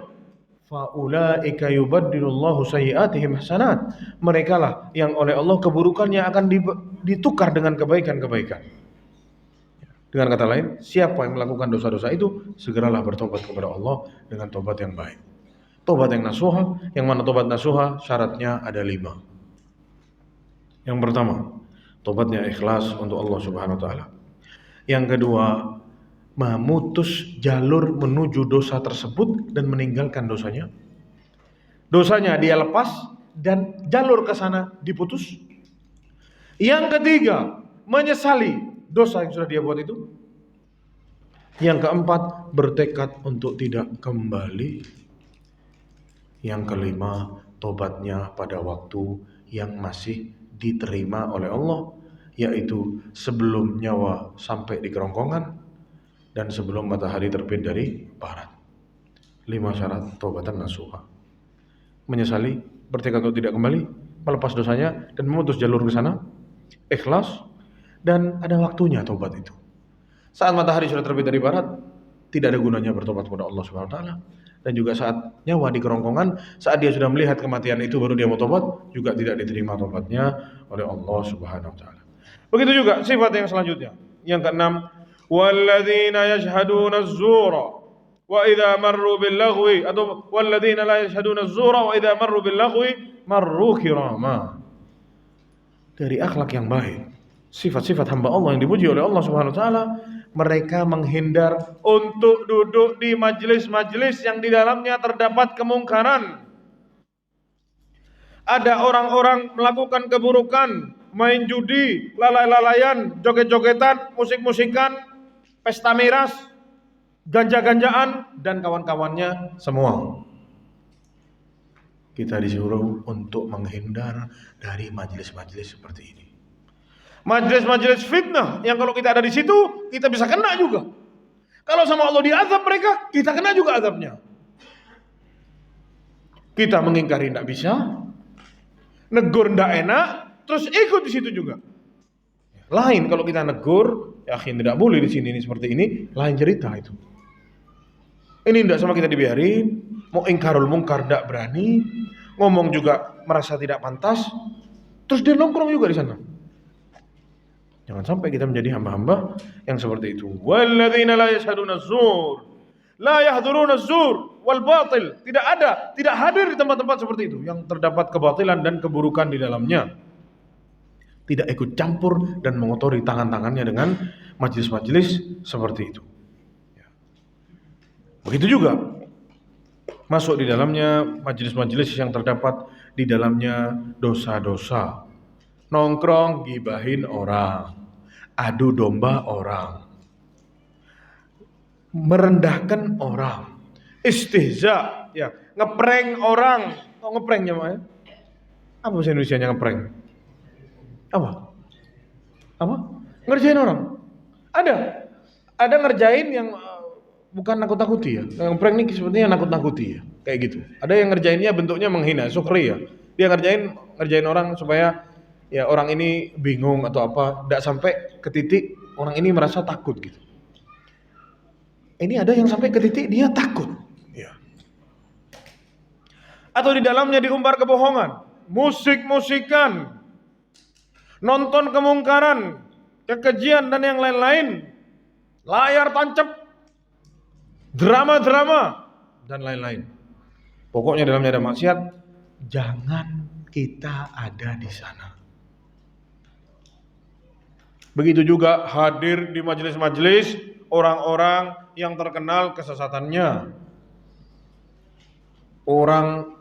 faulaika yubaddilullahu sayyi'atihim hasanat. Mereka lah yang oleh Allah keburukannya akan ditukar dengan kebaikan-kebaikan. Dengan kata lain, siapa yang melakukan dosa-dosa itu, segeralah bertobat kepada Allah dengan tobat yang baik. Tobat yang nasuha, yang mana tobat nasuha syaratnya ada 5. Yang pertama, tobatnya ikhlas untuk Allah Subhanahu wa taala. Yang kedua, memutus jalur menuju dosa tersebut dan meninggalkan dosanya. Dosanya dia lepas dan jalur ke sana diputus. Yang ketiga, menyesali dosa yang sudah dia buat itu. Yang keempat, bertekad untuk tidak kembali. Yang kelima, tobatnya pada waktu yang masih diterima oleh Allah, yaitu sebelum nyawa sampai di kerongkongan dan sebelum matahari terbit dari barat. 5 syarat taubatan nasuha. Menyesali, bertekad untuk tidak kembali, melepas dosanya dan memutus jalur ke sana, ikhlas, dan ada waktunya tobat itu. Saat matahari sudah terbit dari barat, tidak ada gunanya bertobat kepada Allah Subhanahu wa taala. Dan juga saat nyawa di kerongkongan, saat dia sudah melihat kematian itu baru dia mau tobat, juga tidak diterima tobatnya oleh Allah Subhanahu wa taala. Begitu juga sifat yang selanjutnya. Yang keenam, walladzina yashhaduna az-zura wa idza marru bil laghwi, atau walladzina la yashhaduna az-zura wa idza marru bil laghwi marru kirama. Dari akhlak yang baik, sifat-sifat hamba Allah yang dipuji oleh Allah Subhanahu wa taala, mereka menghindar untuk duduk di majelis-majelis yang di dalamnya terdapat kemungkaran. Ada orang-orang melakukan keburukan, main judi, lalai-lalaian, joget-jogetan, musik-musikan, pesta miras, ganja-ganjaan, dan kawan-kawannya semua. Kita disuruh untuk menghindar dari majelis-majelis seperti ini. Majelis-majelis fitnah yang kalau kita ada di situ, kita bisa kena juga. Kalau sama Allah diazab mereka, kita kena juga azabnya. Kita mengingkari tidak bisa, negur tidak enak, terus ikut di situ juga. Lain kalau kita negur, ya akhi tidak boleh di sini ini seperti ini, lain cerita itu. Ini tidak sama kita dibiarin, mau ingkarul mungkar tidak berani, ngomong juga merasa tidak pantas, terus dia nongkrong juga di sana. Jangan sampai kita menjadi hamba-hamba yang seperti itu. Walladzina la yashhaduna az-zur, la yahduruna az-zur wal batil. Tidak hadir di tempat-tempat seperti itu yang terdapat kebatilan dan keburukan di dalamnya. Tidak ikut campur dan mengotori tangan-tangannya dengan majelis-majelis seperti itu. Begitu juga masuk di dalamnya majelis-majelis yang terdapat di dalamnya dosa-dosa. Nongkrong gibahin orang, adu domba orang, merendahkan orang, istihza, ya, ngeprank orang. Oh, ngepranknya Mak ya? Apa bahasa Indonesianya ngeprank? Apa? Ngerjain orang. Ada ngerjain yang bukan nakut-nakuti ya. Yang prank ini sepertinya nakut-nakuti ya, kayak gitu. Ada yang ngerjainnya bentuknya menghina, sukri ya. Dia ngerjain orang supaya ya orang ini bingung atau apa, tidak sampai ke titik orang ini merasa takut gitu. Ini ada yang sampai ke titik dia takut. Ya. Atau di dalamnya diumbar kebohongan, musik-musikan, nonton kemungkaran, kekejian dan yang lain-lain, layar tancap, drama-drama dan lain-lain. Pokoknya dalamnya ada maksiat, jangan kita ada di sana. Begitu juga hadir di majelis-majelis orang-orang yang terkenal kesesatannya. Orang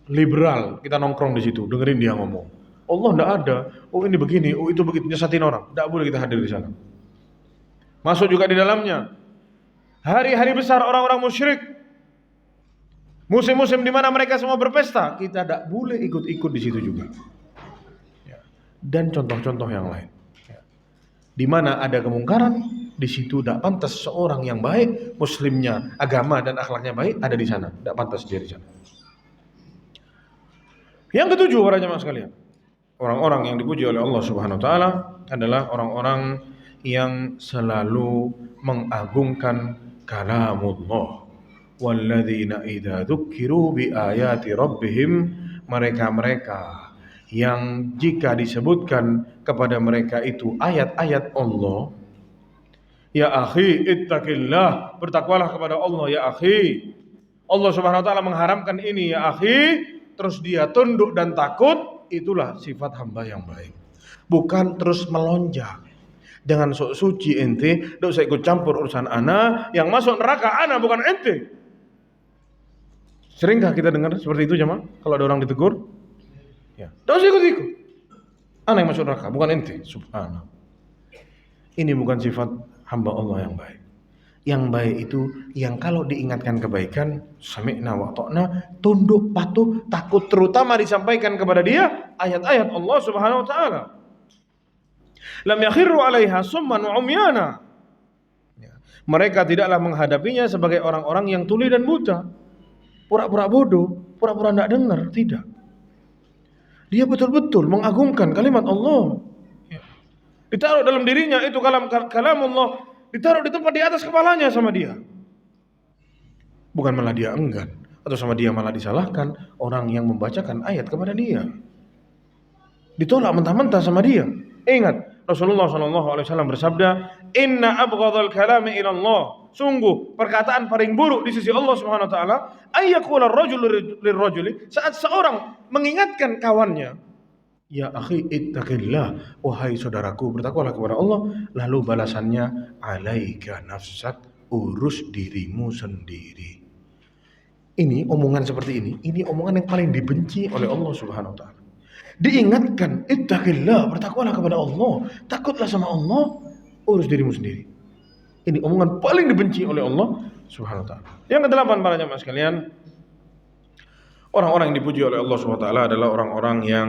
liberal, kita nongkrong di situ, dengerin dia ngomong. Allah enggak ada. Oh ini begini, oh itu begitu, nyesatin orang. Enggak boleh kita hadir di sana. Masuk juga di dalamnya hari-hari besar orang-orang musyrik. Musim-musim di mana mereka semua berpesta, kita tidak boleh ikut-ikut di situ juga. Dan contoh-contoh yang lain. Di mana ada kemungkaran, di situ tidak pantas seorang yang baik, muslimnya, agama dan akhlaknya baik ada di sana, tidak pantas dia di sana. Yang ketujuh para jemaah sekalian, orang-orang yang dipuji oleh Allah Subhanahu wa taala adalah orang-orang yang selalu mengagungkan kalamullah, walladzina idza dzukiru bi ayati rabbihim, mereka-mereka yang jika disebutkan kepada mereka itu ayat-ayat Allah, ya akhi ittaqillah, bertakwalah kepada Allah ya akhi. Allah Subhanahu wa taala mengharamkan ini ya akhi, terus dia tunduk dan takut, itulah sifat hamba yang baik. Bukan terus melonjak. Jangan sok suci ente, ndak usah ikut campur urusan ana, yang masuk neraka ana bukan ente. Seringkah kita dengar seperti itu jemaah? Kalau ada orang ditegur, ya, ndak usah ikut-ikut. Ana yang masuk neraka, bukan ente. Subhanallah. Ini bukan sifat hamba Allah yang baik. Yang baik itu yang kalau diingatkan kebaikan, sami'na wa ta'na, tunduk, patuh, takut, terutama disampaikan kepada dia ayat-ayat Allah Subhanahu wa taala. Lam yakhirru 'alaiha summan wa umyana. Mereka tidaklah menghadapinya sebagai orang-orang yang tuli dan buta, pura-pura bodoh, pura-pura tidak dengar, tidak. Dia betul-betul mengagungkan kalimat Allah. Ditaruh dalam dirinya itu kalam Allah, ditaruh di tempat di atas kepalanya sama dia. Bukan malah dia enggan, atau sama dia malah disalahkan orang yang membacakan ayat kepada dia. Ditolak mentah-mentah sama dia. Ingat, Rasulullah SAW bersabda, Inna abghadhal kalami ila Allah. Sungguh perkataan paling buruk di sisi Allah Subhanahu wa taala, ayyaqula ar-rajulu lirrajuli, saat seorang mengingatkan kawannya, ya akhi ittaqillah, wahai saudaraku bertakwalah kepada Allah, lalu balasannya alaika nafsak, urus dirimu sendiri. Ini omongan seperti ini omongan yang paling dibenci oleh Allah Subhanahu wa taala. Diingatkan, ittaqillah, bertakwalah kepada Allah, takutlah sama Allah, urus dirimu sendiri. Ini omongan paling dibenci oleh Allah Subhanahu wa taala. Yang kedelapan para jamaah sekalian, orang-orang yang dipuji oleh Allah Subhanahu wa taala adalah orang-orang yang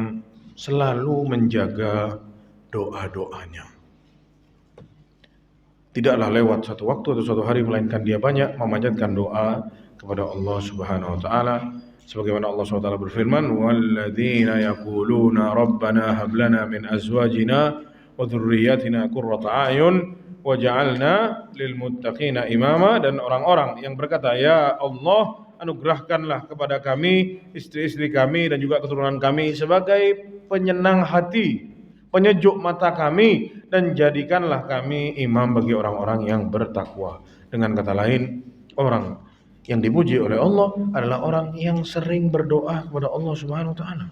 selalu menjaga doa-doanya. Tidaklah lewat satu waktu atau suatu hari melainkan dia banyak memanjatkan doa kepada Allah Subhanahu wa taala. Sebagaimana Allah SWT berfirman, walladzina yaquluna rabbana hab lana min azwajina wa dhurriyyatina qurrata a'yun waj'alna lil muttaqina imama, dan orang-orang yang berkata, ya Allah, anugerahkanlah kepada kami istri-istri kami dan juga keturunan kami sebagai penyenang hati, penyejuk mata kami, dan jadikanlah kami imam bagi orang-orang yang bertakwa. Dengan kata lain, orang yang dipuji oleh Allah adalah orang yang sering berdoa kepada Allah Subhanahu wa taala.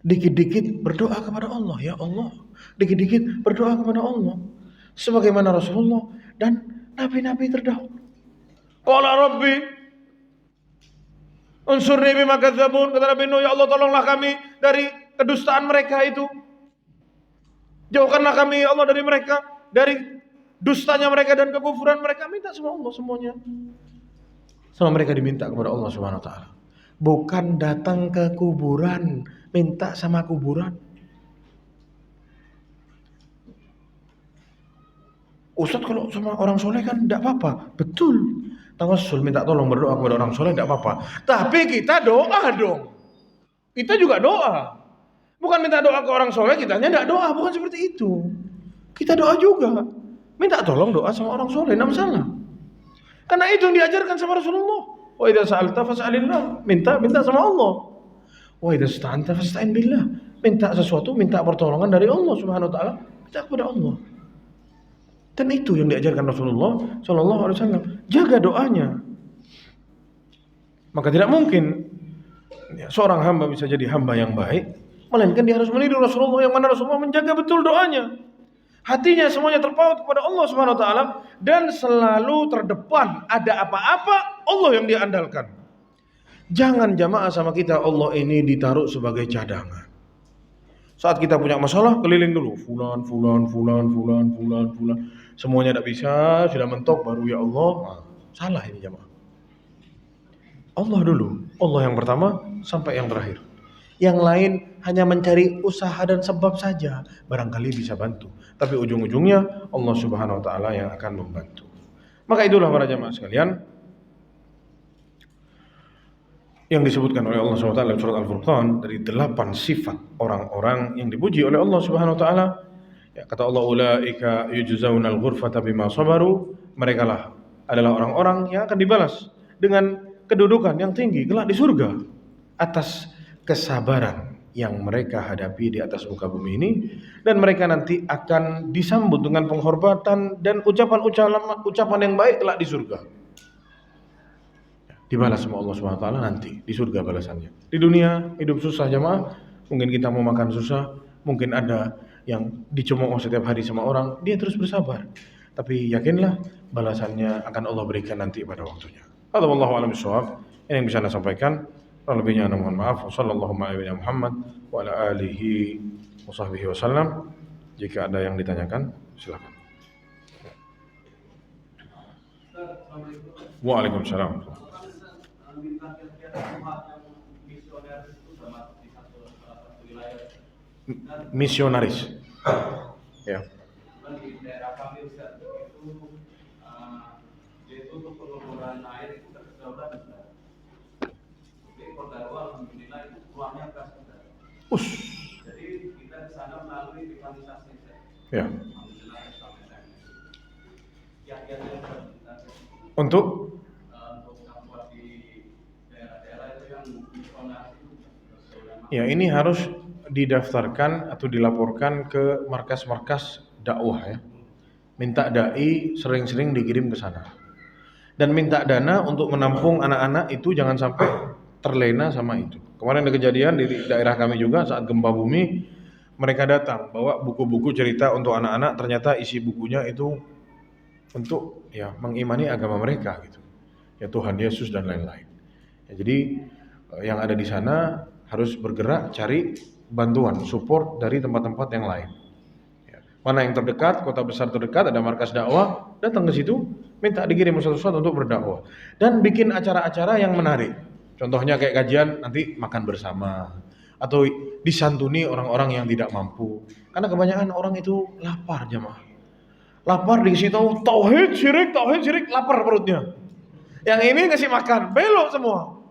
Dikit-dikit berdoa kepada Allah, ya Allah. Dikit-dikit berdoa kepada Allah. Sebagaimana Rasulullah dan nabi-nabi terdahulu. Qala Rabbi unsurni bima kadzabun, kata Nabi Nuh, ya Allah tolonglah kami dari kedustaan mereka itu. Jauhkanlah kami ya Allah dari mereka, dari dustanya mereka dan kekufuran mereka. Minta sama Allah semuanya. Sama mereka diminta kepada Allah Subhanahu wa taala. Bukan datang ke kuburan minta sama kuburan. Ustaz, kalau sama orang soleh kan tidak apa-apa. Betul. Tawassul, minta tolong berdoa kepada orang soleh tidak apa-apa. Tapi kita doa dong. Kita juga doa. Bukan minta doa ke orang soleh, kitanya tidak doa. Bukan seperti itu. Kita doa juga. Minta tolong doa sama orang soleh, tidak masalah. Karena itu yang diajarkan sama Rasulullah. Wa idza sa'alta fas'alillah, minta sama Allah. Wa idza ista'anta fasta'in billah, minta sesuatu, minta pertolongan dari Allah Subhanahu wa taala, minta kepada Allah. Dan itu yang diajarkan Rasulullah sallallahu alaihi wasallam. Jaga doanya. Maka tidak mungkin seorang hamba bisa jadi hamba yang baik melainkan dia harus meniru Rasulullah, yang mana Rasulullah menjaga betul doanya. Hatinya semuanya terpaut kepada Allah Subhanahu wa taala dan selalu terdepan, ada apa-apa Allah yang dia andalkan. Jangan jamaah sama kita Allah ini ditaruh sebagai cadangan. Saat kita punya masalah keliling dulu, fulan. Semuanya tidak bisa, sudah mentok baru ya Allah. Salah ini jamaah. Allah dulu, Allah yang pertama sampai yang terakhir. Yang lain hanya mencari usaha dan sebab saja, barangkali bisa bantu. Tapi ujung-ujungnya Allah Subhanahu wa taala yang akan membantu. Maka itulah para jamaah sekalian yang disebutkan oleh Allah Subhanahu wa taala dalam surat Al-Furqan dari 8 sifat orang-orang yang dipuji oleh Allah Subhanahu wa taala. Ya, kata Allah, ulaika yujzaunal ghurfata bima sabaru, mereka lah adalah orang-orang yang akan dibalas dengan kedudukan yang tinggi kelak di surga atas kesabaran yang mereka hadapi di atas muka bumi ini, dan mereka nanti akan disambut dengan penghormatan dan ucapan yang baik kelak di surga. Dibalas sama Allah SWT nanti di surga balasannya. Di dunia hidup susah jamaah, mungkin kita mau makan susah, mungkin ada yang dicemooh setiap hari sama orang, dia terus bersabar. Tapi yakinlah balasannya akan Allah berikan nanti pada waktunya. Wallahu a'lam bishawab. Ini yang bisa saya sampaikan. Lebihnya mohon maaf. Wassallallahu ala Muhammad wa ala alihi wa sahbihi wasallam. Jika ada yang ditanyakan, silakan. Waalaikumsalam. Misionaris. Ya. Di daerah kami Ustaz itu yaitu untuk pengukuran air itu terkedaulatan Ustaz. Jadi Kordarwa alhamdulillah itu ruangnya kas Ustaz. Jadi kita di sana melalui rivalisasi Ustaz. Ya. Alhamdulillah sampai saat ini. Kiat-kiatnya Untuk yang buat di daerah-daerah itu yang misionaris itu. ya, ini harus didaftarkan atau dilaporkan ke markas-markas dakwah ya. Minta dai sering-sering dikirim ke sana. Dan minta dana untuk menampung anak-anak itu jangan sampai terlena sama itu. Kemarin ada kejadian di daerah kami juga saat gempa bumi, mereka datang bawa buku-buku cerita untuk anak-anak, ternyata isi bukunya itu untuk ya mengimani agama mereka gitu. Ya Tuhan Yesus dan lain-lain. Ya, jadi yang ada di sana harus bergerak cari bantuan, support dari tempat-tempat yang lain. Ya. Mana yang terdekat, kota besar terdekat, ada markas dakwah, datang ke situ, minta dikirim sesuatu untuk berdakwah. Dan bikin acara-acara yang menarik. Contohnya kayak kajian, nanti makan bersama. Atau disantuni orang-orang yang tidak mampu. Karena kebanyakan orang itu lapar jemaah. Lapar dikasih tahu, tauhid, syirik, lapar perutnya. Yang ini ngasih makan, belok semua.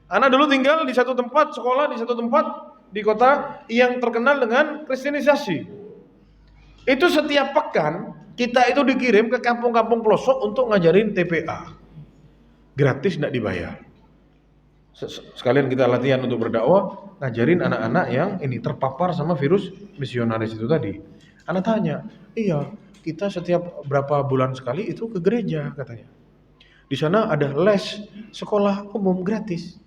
Anak dulu tinggal di satu tempat, sekolah di satu tempat, di kota yang terkenal dengan kristenisasi. Itu setiap pekan kita itu dikirim ke kampung-kampung pelosok untuk ngajarin TPA. Gratis, tidak dibayar. Sekalian kita latihan untuk berdakwah, ngajarin anak-anak yang ini terpapar sama virus misionaris itu tadi. Anak tanya, iya kita setiap berapa bulan sekali itu ke gereja katanya. Di sana ada les sekolah umum gratis.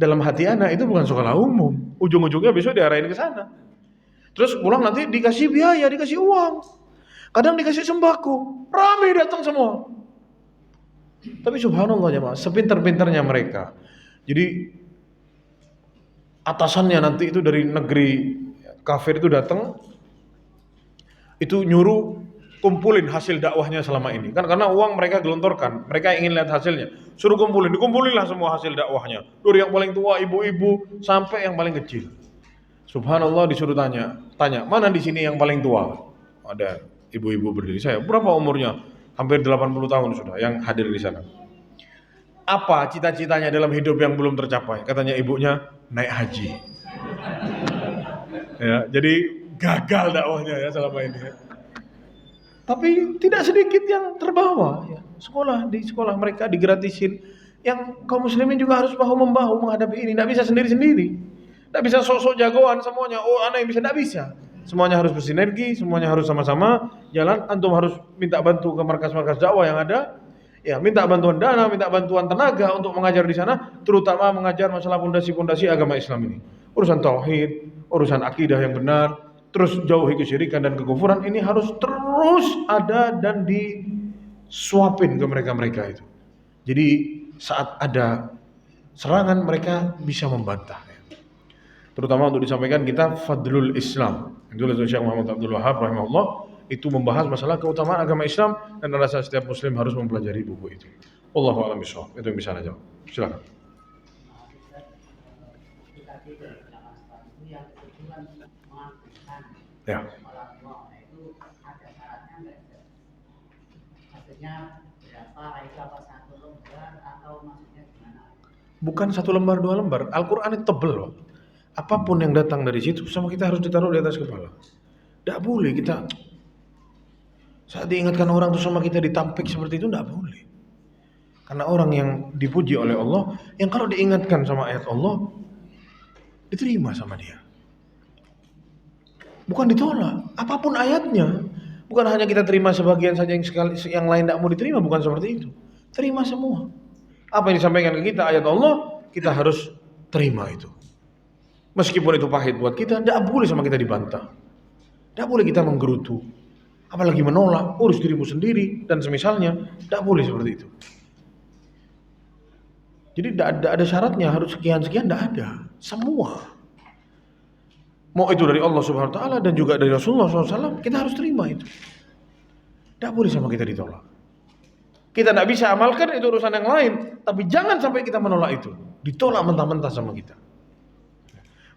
Dalam hati anak itu bukan sekolah umum, ujung-ujungnya besok diarahin ke sana. Terus pulang nanti dikasih biaya, dikasih uang, kadang dikasih sembako, ramai datang semua. Tapi subhanallah jemaah, sepintar-pintarnya mereka. Jadi atasannya nanti itu dari negeri kafir itu datang, itu nyuruh kumpulin hasil dakwahnya selama ini. Kan karena uang mereka gelontorkan, mereka ingin lihat hasilnya. Suruh dikumpulin semua hasil dakwahnya. Dari yang paling tua ibu-ibu sampai yang paling kecil. Subhanallah disuruh tanya, mana di sini yang paling tua? Ada ibu-ibu berdiri. Saya berapa umurnya? Hampir 80 tahun sudah yang hadir di sana. Apa cita-citanya dalam hidup yang belum tercapai? Katanya ibunya naik haji. Ya, jadi gagal dakwahnya ya selama ini. Ya. Tapi tidak sedikit yang terbawa ya. Di sekolah mereka digratisin. Yang kaum muslimin juga harus bahu-membahu menghadapi ini. Tidak bisa sendiri-sendiri. Tidak bisa sok-sok jagoan semuanya. Oh anak yang bisa, tidak bisa. Semuanya harus bersinergi, semuanya harus sama-sama jalan. Antum harus minta bantu ke markas-markas dakwah yang ada. Ya, minta bantuan dana, minta bantuan tenaga untuk mengajar di sana, terutama mengajar masalah fondasi-fondasi agama Islam ini. Urusan tauhid, urusan akidah yang benar, terus jauhi kesyirikan dan kekufuran, ini harus terus ada dan disuapin ke mereka-mereka itu. Jadi saat ada serangan mereka bisa membantah. Terutama untuk disampaikan kita Fadlul Islam. Itu oleh Syekh Muhammad Abdul Wahab rahimahullah, itu membahas masalah keutamaan agama Islam dan rasa setiap muslim harus mempelajari buku itu. Wallahu a'lam bishawab. Itu yang bisa saya jawab. Silakan. Ya. Bukan satu lembar, dua lembar. Al-Quran itu tebel loh. Apapun yang datang dari situ sama kita harus ditaruh di atas kepala. Tidak boleh kita Saat diingatkan orang terus sama kita ditampik seperti itu tidak boleh. Karena orang yang dipuji oleh Allah, yang kalau diingatkan sama ayat Allah, diterima sama dia. Bukan ditolak, apapun ayatnya. Bukan hanya kita terima sebagian saja yang lain tidak mau diterima, bukan seperti itu. Terima semua. Apa yang disampaikan ke kita ayat Allah, kita harus terima itu. Meskipun itu pahit buat kita, tidak boleh sama kita dibantah. Tidak boleh kita menggerutu. Apalagi menolak, urus dirimu sendiri dan semisalnya, tidak boleh seperti itu. Jadi tidak ada syaratnya harus sekian-sekian, tidak ada. Semua. Mau itu dari Allah Subhanahu wa taala dan juga dari Rasulullah SAW, kita harus terima itu. Tidak boleh sama kita ditolak. Kita tidak bisa amalkan, itu urusan yang lain, tapi jangan sampai kita menolak itu. Ditolak mentah-mentah sama kita.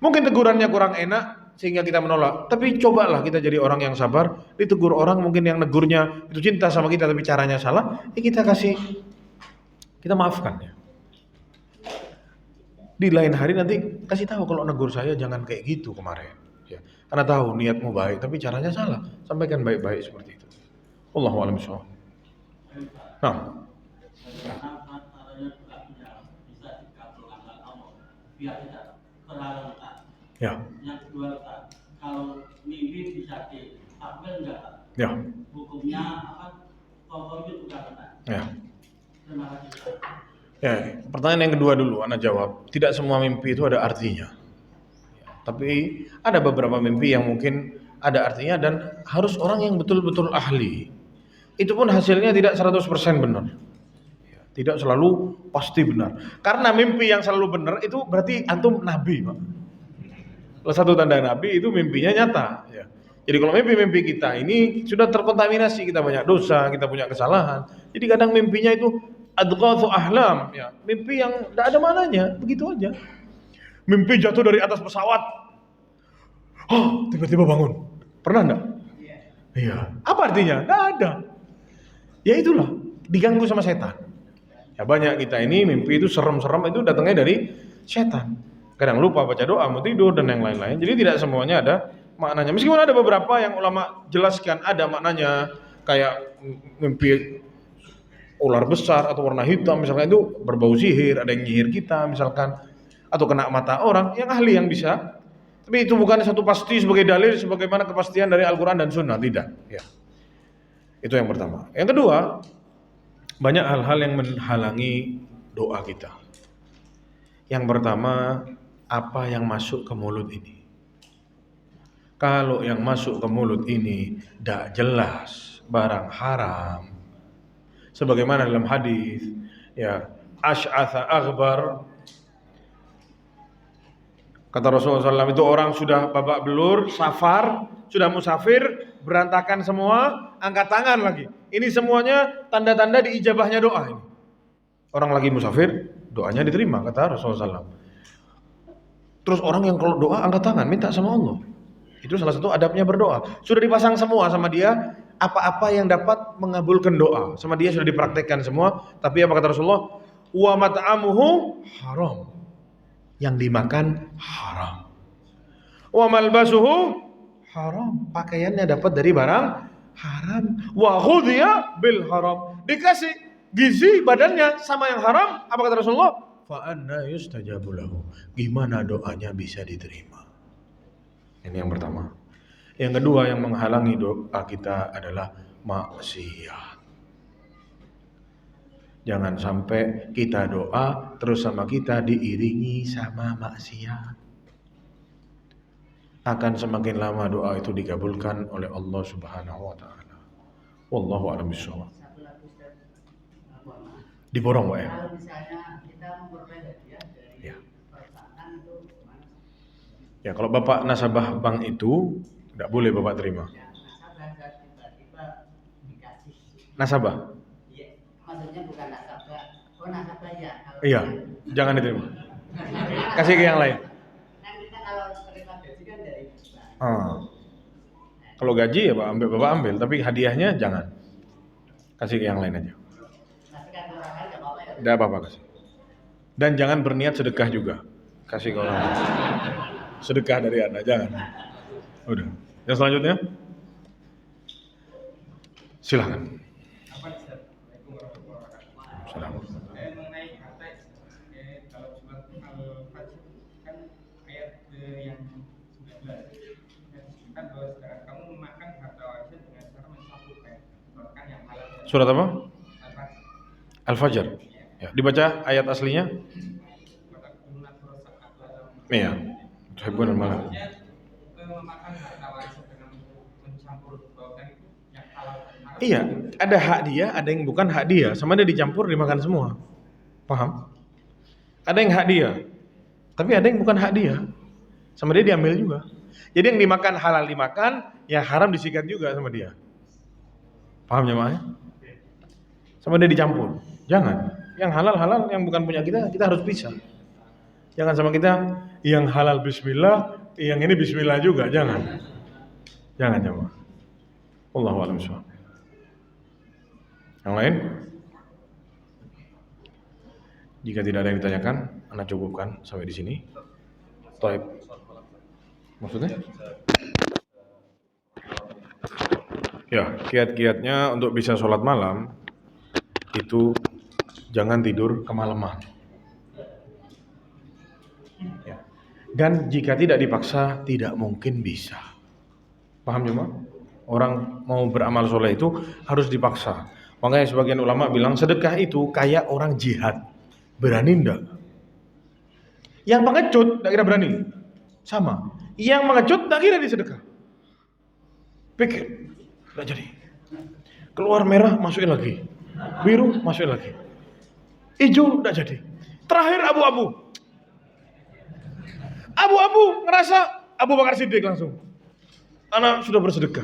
Mungkin tegurannya kurang enak sehingga kita menolak, tapi cobalah kita jadi orang yang sabar. Ditegur orang mungkin yang negurnya itu cinta sama kita tapi caranya salah, kita maafkan ya. Di lain hari nanti kasih tahu kalau negur saya jangan kayak gitu kemarin ya. Karena tahu niatmu baik tapi caranya salah. Sampaikan baik-baik seperti itu. Wallahu a'lam bishawab. Nah. Ya. Yang kedua, kalau mimpi bisa ditampil enggak? Ya. Hukumnya apa? Pokoknya juga benar. Ya. Terima kasih. Ya, pertanyaan yang kedua dulu, Ana jawab. Tidak semua mimpi itu ada artinya. Tapi ada beberapa mimpi yang mungkin ada artinya dan harus orang yang betul-betul ahli. Itu pun hasilnya tidak 100% benar. Tidak selalu pasti benar. Karena mimpi yang selalu benar itu berarti antum nabi, Pak. Salah satu tanda nabi itu mimpinya nyata. Ya. Jadi kalau mimpi-mimpi kita ini sudah terkontaminasi, kita banyak dosa, kita punya kesalahan. Jadi kadang mimpinya itu adghathu ahlam, ya. Mimpi yang tidak ada mananya, begitu aja. Mimpi jatuh dari atas pesawat. Oh, tiba-tiba bangun. Pernah enggak? Iya. Apa artinya? Enggak ada. Ya itulah, diganggu sama setan. Ya banyak kita ini mimpi itu serem-serem itu datangnya dari setan. Kadang lupa baca doa, mau tidur dan yang lain-lain. Jadi tidak semuanya ada maknanya. Meskipun ada beberapa yang ulama jelaskan ada maknanya, kayak mimpi ular besar atau warna hitam misalkan itu berbau sihir, ada yang nyihir kita misalkan, atau kena mata orang, yang ahli yang bisa. Tapi itu bukan satu pasti sebagai dalil sebagaimana kepastian dari Al-Quran dan Sunnah, tidak. Ya. Itu yang pertama. Yang kedua, banyak hal-hal yang menghalangi doa kita. Yang pertama, apa yang masuk ke mulut ini. Kalau yang masuk ke mulut ini tidak jelas, barang haram. Sebagaimana dalam hadis, ya, asy'atha aghbar. Kata Rasulullah SAW, itu orang sudah babak belur, safar, sudah musafir, berantakan semua, angkat tangan lagi. Ini semuanya tanda-tanda diijabahnya doa ini. Orang lagi musafir, doanya diterima, kata Rasulullah SAW. Terus orang yang kalau doa angkat tangan, minta sama Allah. Itu salah satu adabnya berdoa. Sudah dipasang semua sama dia, apa-apa yang dapat mengabulkan doa. Sama dia sudah dipraktekkan semua, tapi apa kata Rasulullah? Wa mat'amuhu haram. Yang dimakan haram. Wa malbasuhu haram. Pakaiannya dapat dari barang haram. Wa ghudhiya bil haram. Dikasih gizi badannya sama yang haram. Apa kata Rasulullah? Fa anna yustajabu lahu. Gimana doanya bisa diterima? Ini yang pertama. Yang kedua yang menghalangi doa kita adalah maksiat. Jangan sampai kita doa terus sama kita diiringi sama maksiat. Akan semakin lama doa itu dikabulkan oleh Allah Subhanahu wa taala. Wallahu a'lam bishawab. Diborong, Pak ya? Kalau misalnya kita memperoleh hadiah dari perusahaan itu gimana? Ya, kalau Bapak nasabah bank itu tidak boleh Bapak terima. Ya, nasabah tiba-tiba dikasih. Nasabah? Iya, maksudnya bukan nasabah. Oh, nasabah ya. Iya, jangan diterima. Kasih ke yang lain. Kan kita kalau terima gaji kan dari bank. Kalau gaji ya Bapak ambil, tapi hadiahnya jangan. Kasih ke yang lain aja. Tapi kan orang lain nggak apa-apa ya. Tidak apa-apa kasih. Dan jangan berniat sedekah juga. Kasih ke orang lain. Sedekah dari Anda, jangan. Udah. Yang selanjutnya? Silakan. Assalamualaikum warahmatullahi wabarakatuh. Salam. Mengenai harta, kalau surat Al-Fajr kan ayat yang 19 kan bahwa sekarang kamu memakan harta warisan dengan cara mencampurkan yang halal. Surat apa? Al-Fajr. Al-Fajr. Ya, dibaca ayat aslinya? Iya. Tuhibbun al-mal. Memakan harta warisan dengan mencampur bawakan itu yang halal. Iya, ada hak dia, ada yang bukan hak dia, sama dia dicampur dimakan semua. Paham? Ada yang hak dia, tapi ada yang bukan hak dia, sama dia diambil juga. Jadi yang dimakan halal dimakan, yang haram disikat juga sama dia. Paham jemaah? Sama dia dicampur. Jangan. Yang halal, yang bukan punya kita harus pisah. Jangan sama kita yang halal bismillah, yang ini bismillah juga, jangan. Jangan jemaah. Wallahu a'lam bishawab. Yang lain? Jika tidak ada yang ditanyakan, Anda cukupkan sampai di sini. Taib. Maksudnya? Ya, kiat-kiatnya untuk bisa sholat malam itu jangan tidur kemalaman. Ya. Dan jika tidak dipaksa, tidak mungkin bisa. Paham cuma? Orang mau beramal soleh itu harus dipaksa. Makanya sebagian ulama bilang sedekah itu kayak orang jihad. Berani enggak? Yang pengecut enggak kira berani. Sama. Yang mengecut enggak kira dia sedekah. Pikir, enggak jadi. Keluar merah, masukin lagi. Biru, masukin lagi. Hijau enggak jadi. Terakhir abu-abu. Abu-abu ngerasa Abu Bakar Siddiq langsung. Anak sudah bersedekah.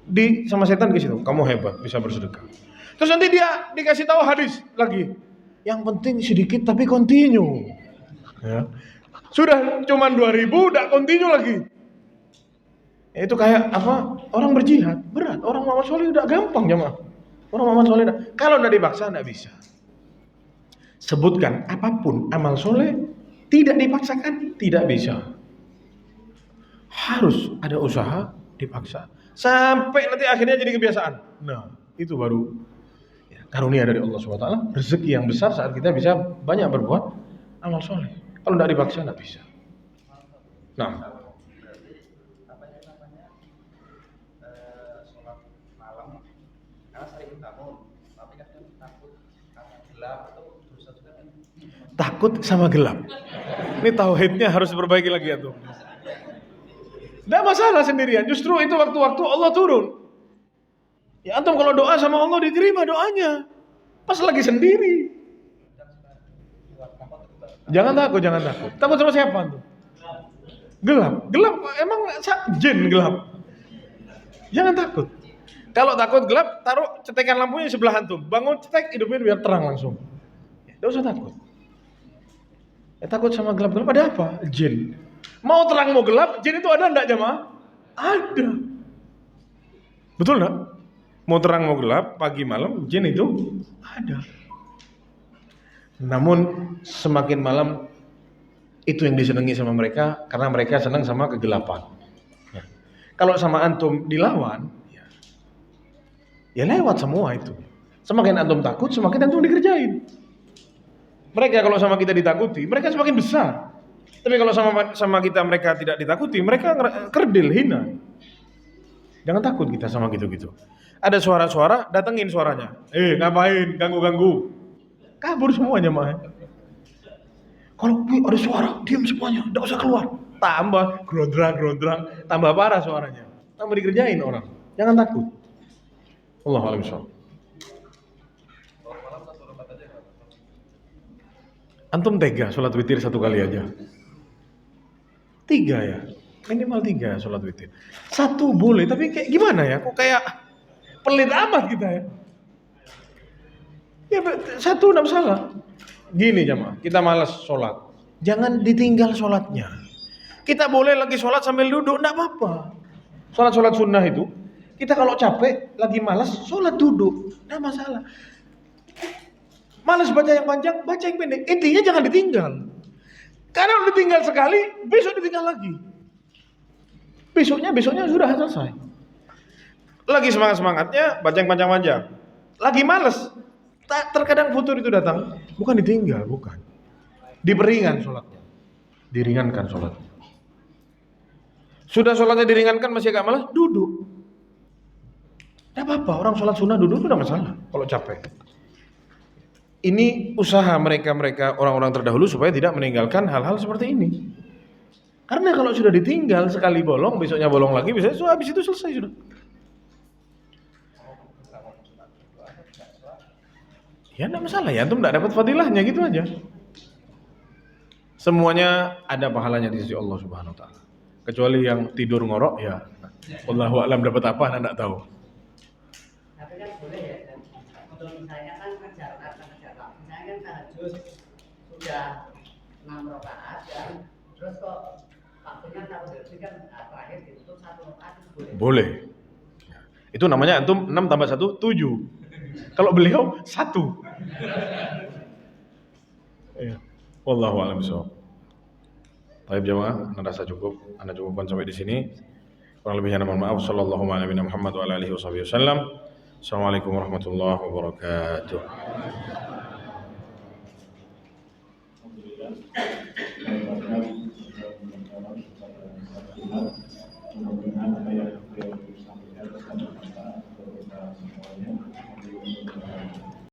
Di sama setan ke situ, kamu hebat bisa bersedekah. Terus nanti dia dikasih tahu hadis lagi. Yang penting sedikit tapi continue. Ya. Sudah cuman 2.000 udah continue lagi. Itu kayak apa? Orang berjihad berat. Orang Muhammad soleh udah gampang jemaah. Orang Muhammad soleh kalau udah dipaksa enggak bisa. Sebutkan apapun amal soleh tidak dipaksakan tidak bisa. Harus ada usaha dipaksa sampai nanti akhirnya jadi kebiasaan. Nah, itu baru karunia dari Allah SWT, rezeki yang besar saat kita bisa banyak berbuat amal soleh. Kalau tidak dipaksa tidak bisa. Nah, Sholat malam karena sering bangun, tapi kadang takut karena gelap atau dosa juga kan. takut sama gelap. Ini tauhidnya harus diperbaiki lagi ya tuh. Tidak masalah sendirian, justru itu waktu-waktu Allah turun. Ya antum kalau doa sama Allah diterima doanya. Pas lagi sendiri. Jangan takut. Takut sama siapa antum? Gelap emang jin gelap. Jangan takut. Kalau takut gelap, taruh cetekan lampunya di sebelah antum. Bangun cetek, hidupnya biar terang langsung. Tidak usah takut. Takut sama gelap-gelap ada apa? Jin. Mau terang mau gelap, jin itu ada enggak jemaah? Ada. Betul enggak? Mau terang mau gelap, pagi malam, jin itu ada. Namun semakin malam itu yang disenangi sama mereka karena mereka senang sama kegelapan. Ya. Kalau sama antum dilawan, ya lewat semua itu. Semakin antum takut, semakin antum dikerjain. Mereka kalau sama kita ditakuti, mereka semakin besar. Tapi kalau sama kita mereka tidak ditakuti, mereka kerdil, hina. Jangan takut kita sama gitu-gitu. Ada suara-suara, datengin suaranya. Ngapain? Ganggu-ganggu. Kabur semuanya mah. Kalau ada suara, diam semuanya, enggak usah keluar. Tambah gerondrang, tambah parah suaranya. Tambah dikerjain orang. Jangan takut. Allahu a'lam bishawab. Antum tega sholat witir 1 kali aja. 3 ya, minimal 3 sholat witir. 1 boleh, tapi kayak gimana ya? Kok kayak pelit amat kita ya? Ya 1 enggak salah. Gini jemaah, kita malas sholat, jangan ditinggal sholatnya. Kita boleh lagi sholat sambil duduk, enggak apa-apa. Sholat sunnah itu, kita kalau capek, lagi malas, sholat duduk, enggak masalah. Malas baca yang panjang, baca yang pendek. Intinya jangan ditinggal. Karena udah ditinggal sekali, besok ditinggal lagi. Besoknya sudah selesai. Lagi semangat-semangatnya baca yang panjang-panjang. Lagi males. Terkadang futur itu datang, bukan ditinggal, bukan. Diperingan sholatnya. Diringankan sholatnya. Sudah sholatnya diringankan masih agak malas, duduk. Tidak apa-apa, orang sholat sunnah duduk itu tidak masalah kalau capek. Ini usaha mereka orang-orang terdahulu supaya tidak meninggalkan hal-hal seperti ini. Karena kalau sudah ditinggal sekali bolong, besoknya bolong lagi, bisa habis itu selesai sudah. Ya tidak masalah ya, antum tidak dapat fadilahnya gitu aja. Semuanya ada pahalanya di sisi Allah Subhanahu Wa Taala. Kecuali yang tidur ngorok ya, wallahu a'lam dapat apa anda tidak tahu. Tapi kan boleh ya, dan untuk misalnya kan kejar waktu, misalnya kan tahajud sudah 6 rakaat dan terus kok waktunya tahajud kan terakhir ditutup 1 rakaat itu boleh. Boleh. Itu namanya antum 6 tambah 1 7. Kalau beliau 1. Ya. Wallahu a'lam bishawab. Baik jemaah, anda rasa cukup. Anda cukupkan sampai di sini. Kurang lebihnya mohon maaf. Sallallahu alaihi wasallam. Assalamualaikum warahmatullahi wabarakatuh. Mudah-mudahan apa yang beliau sampaikan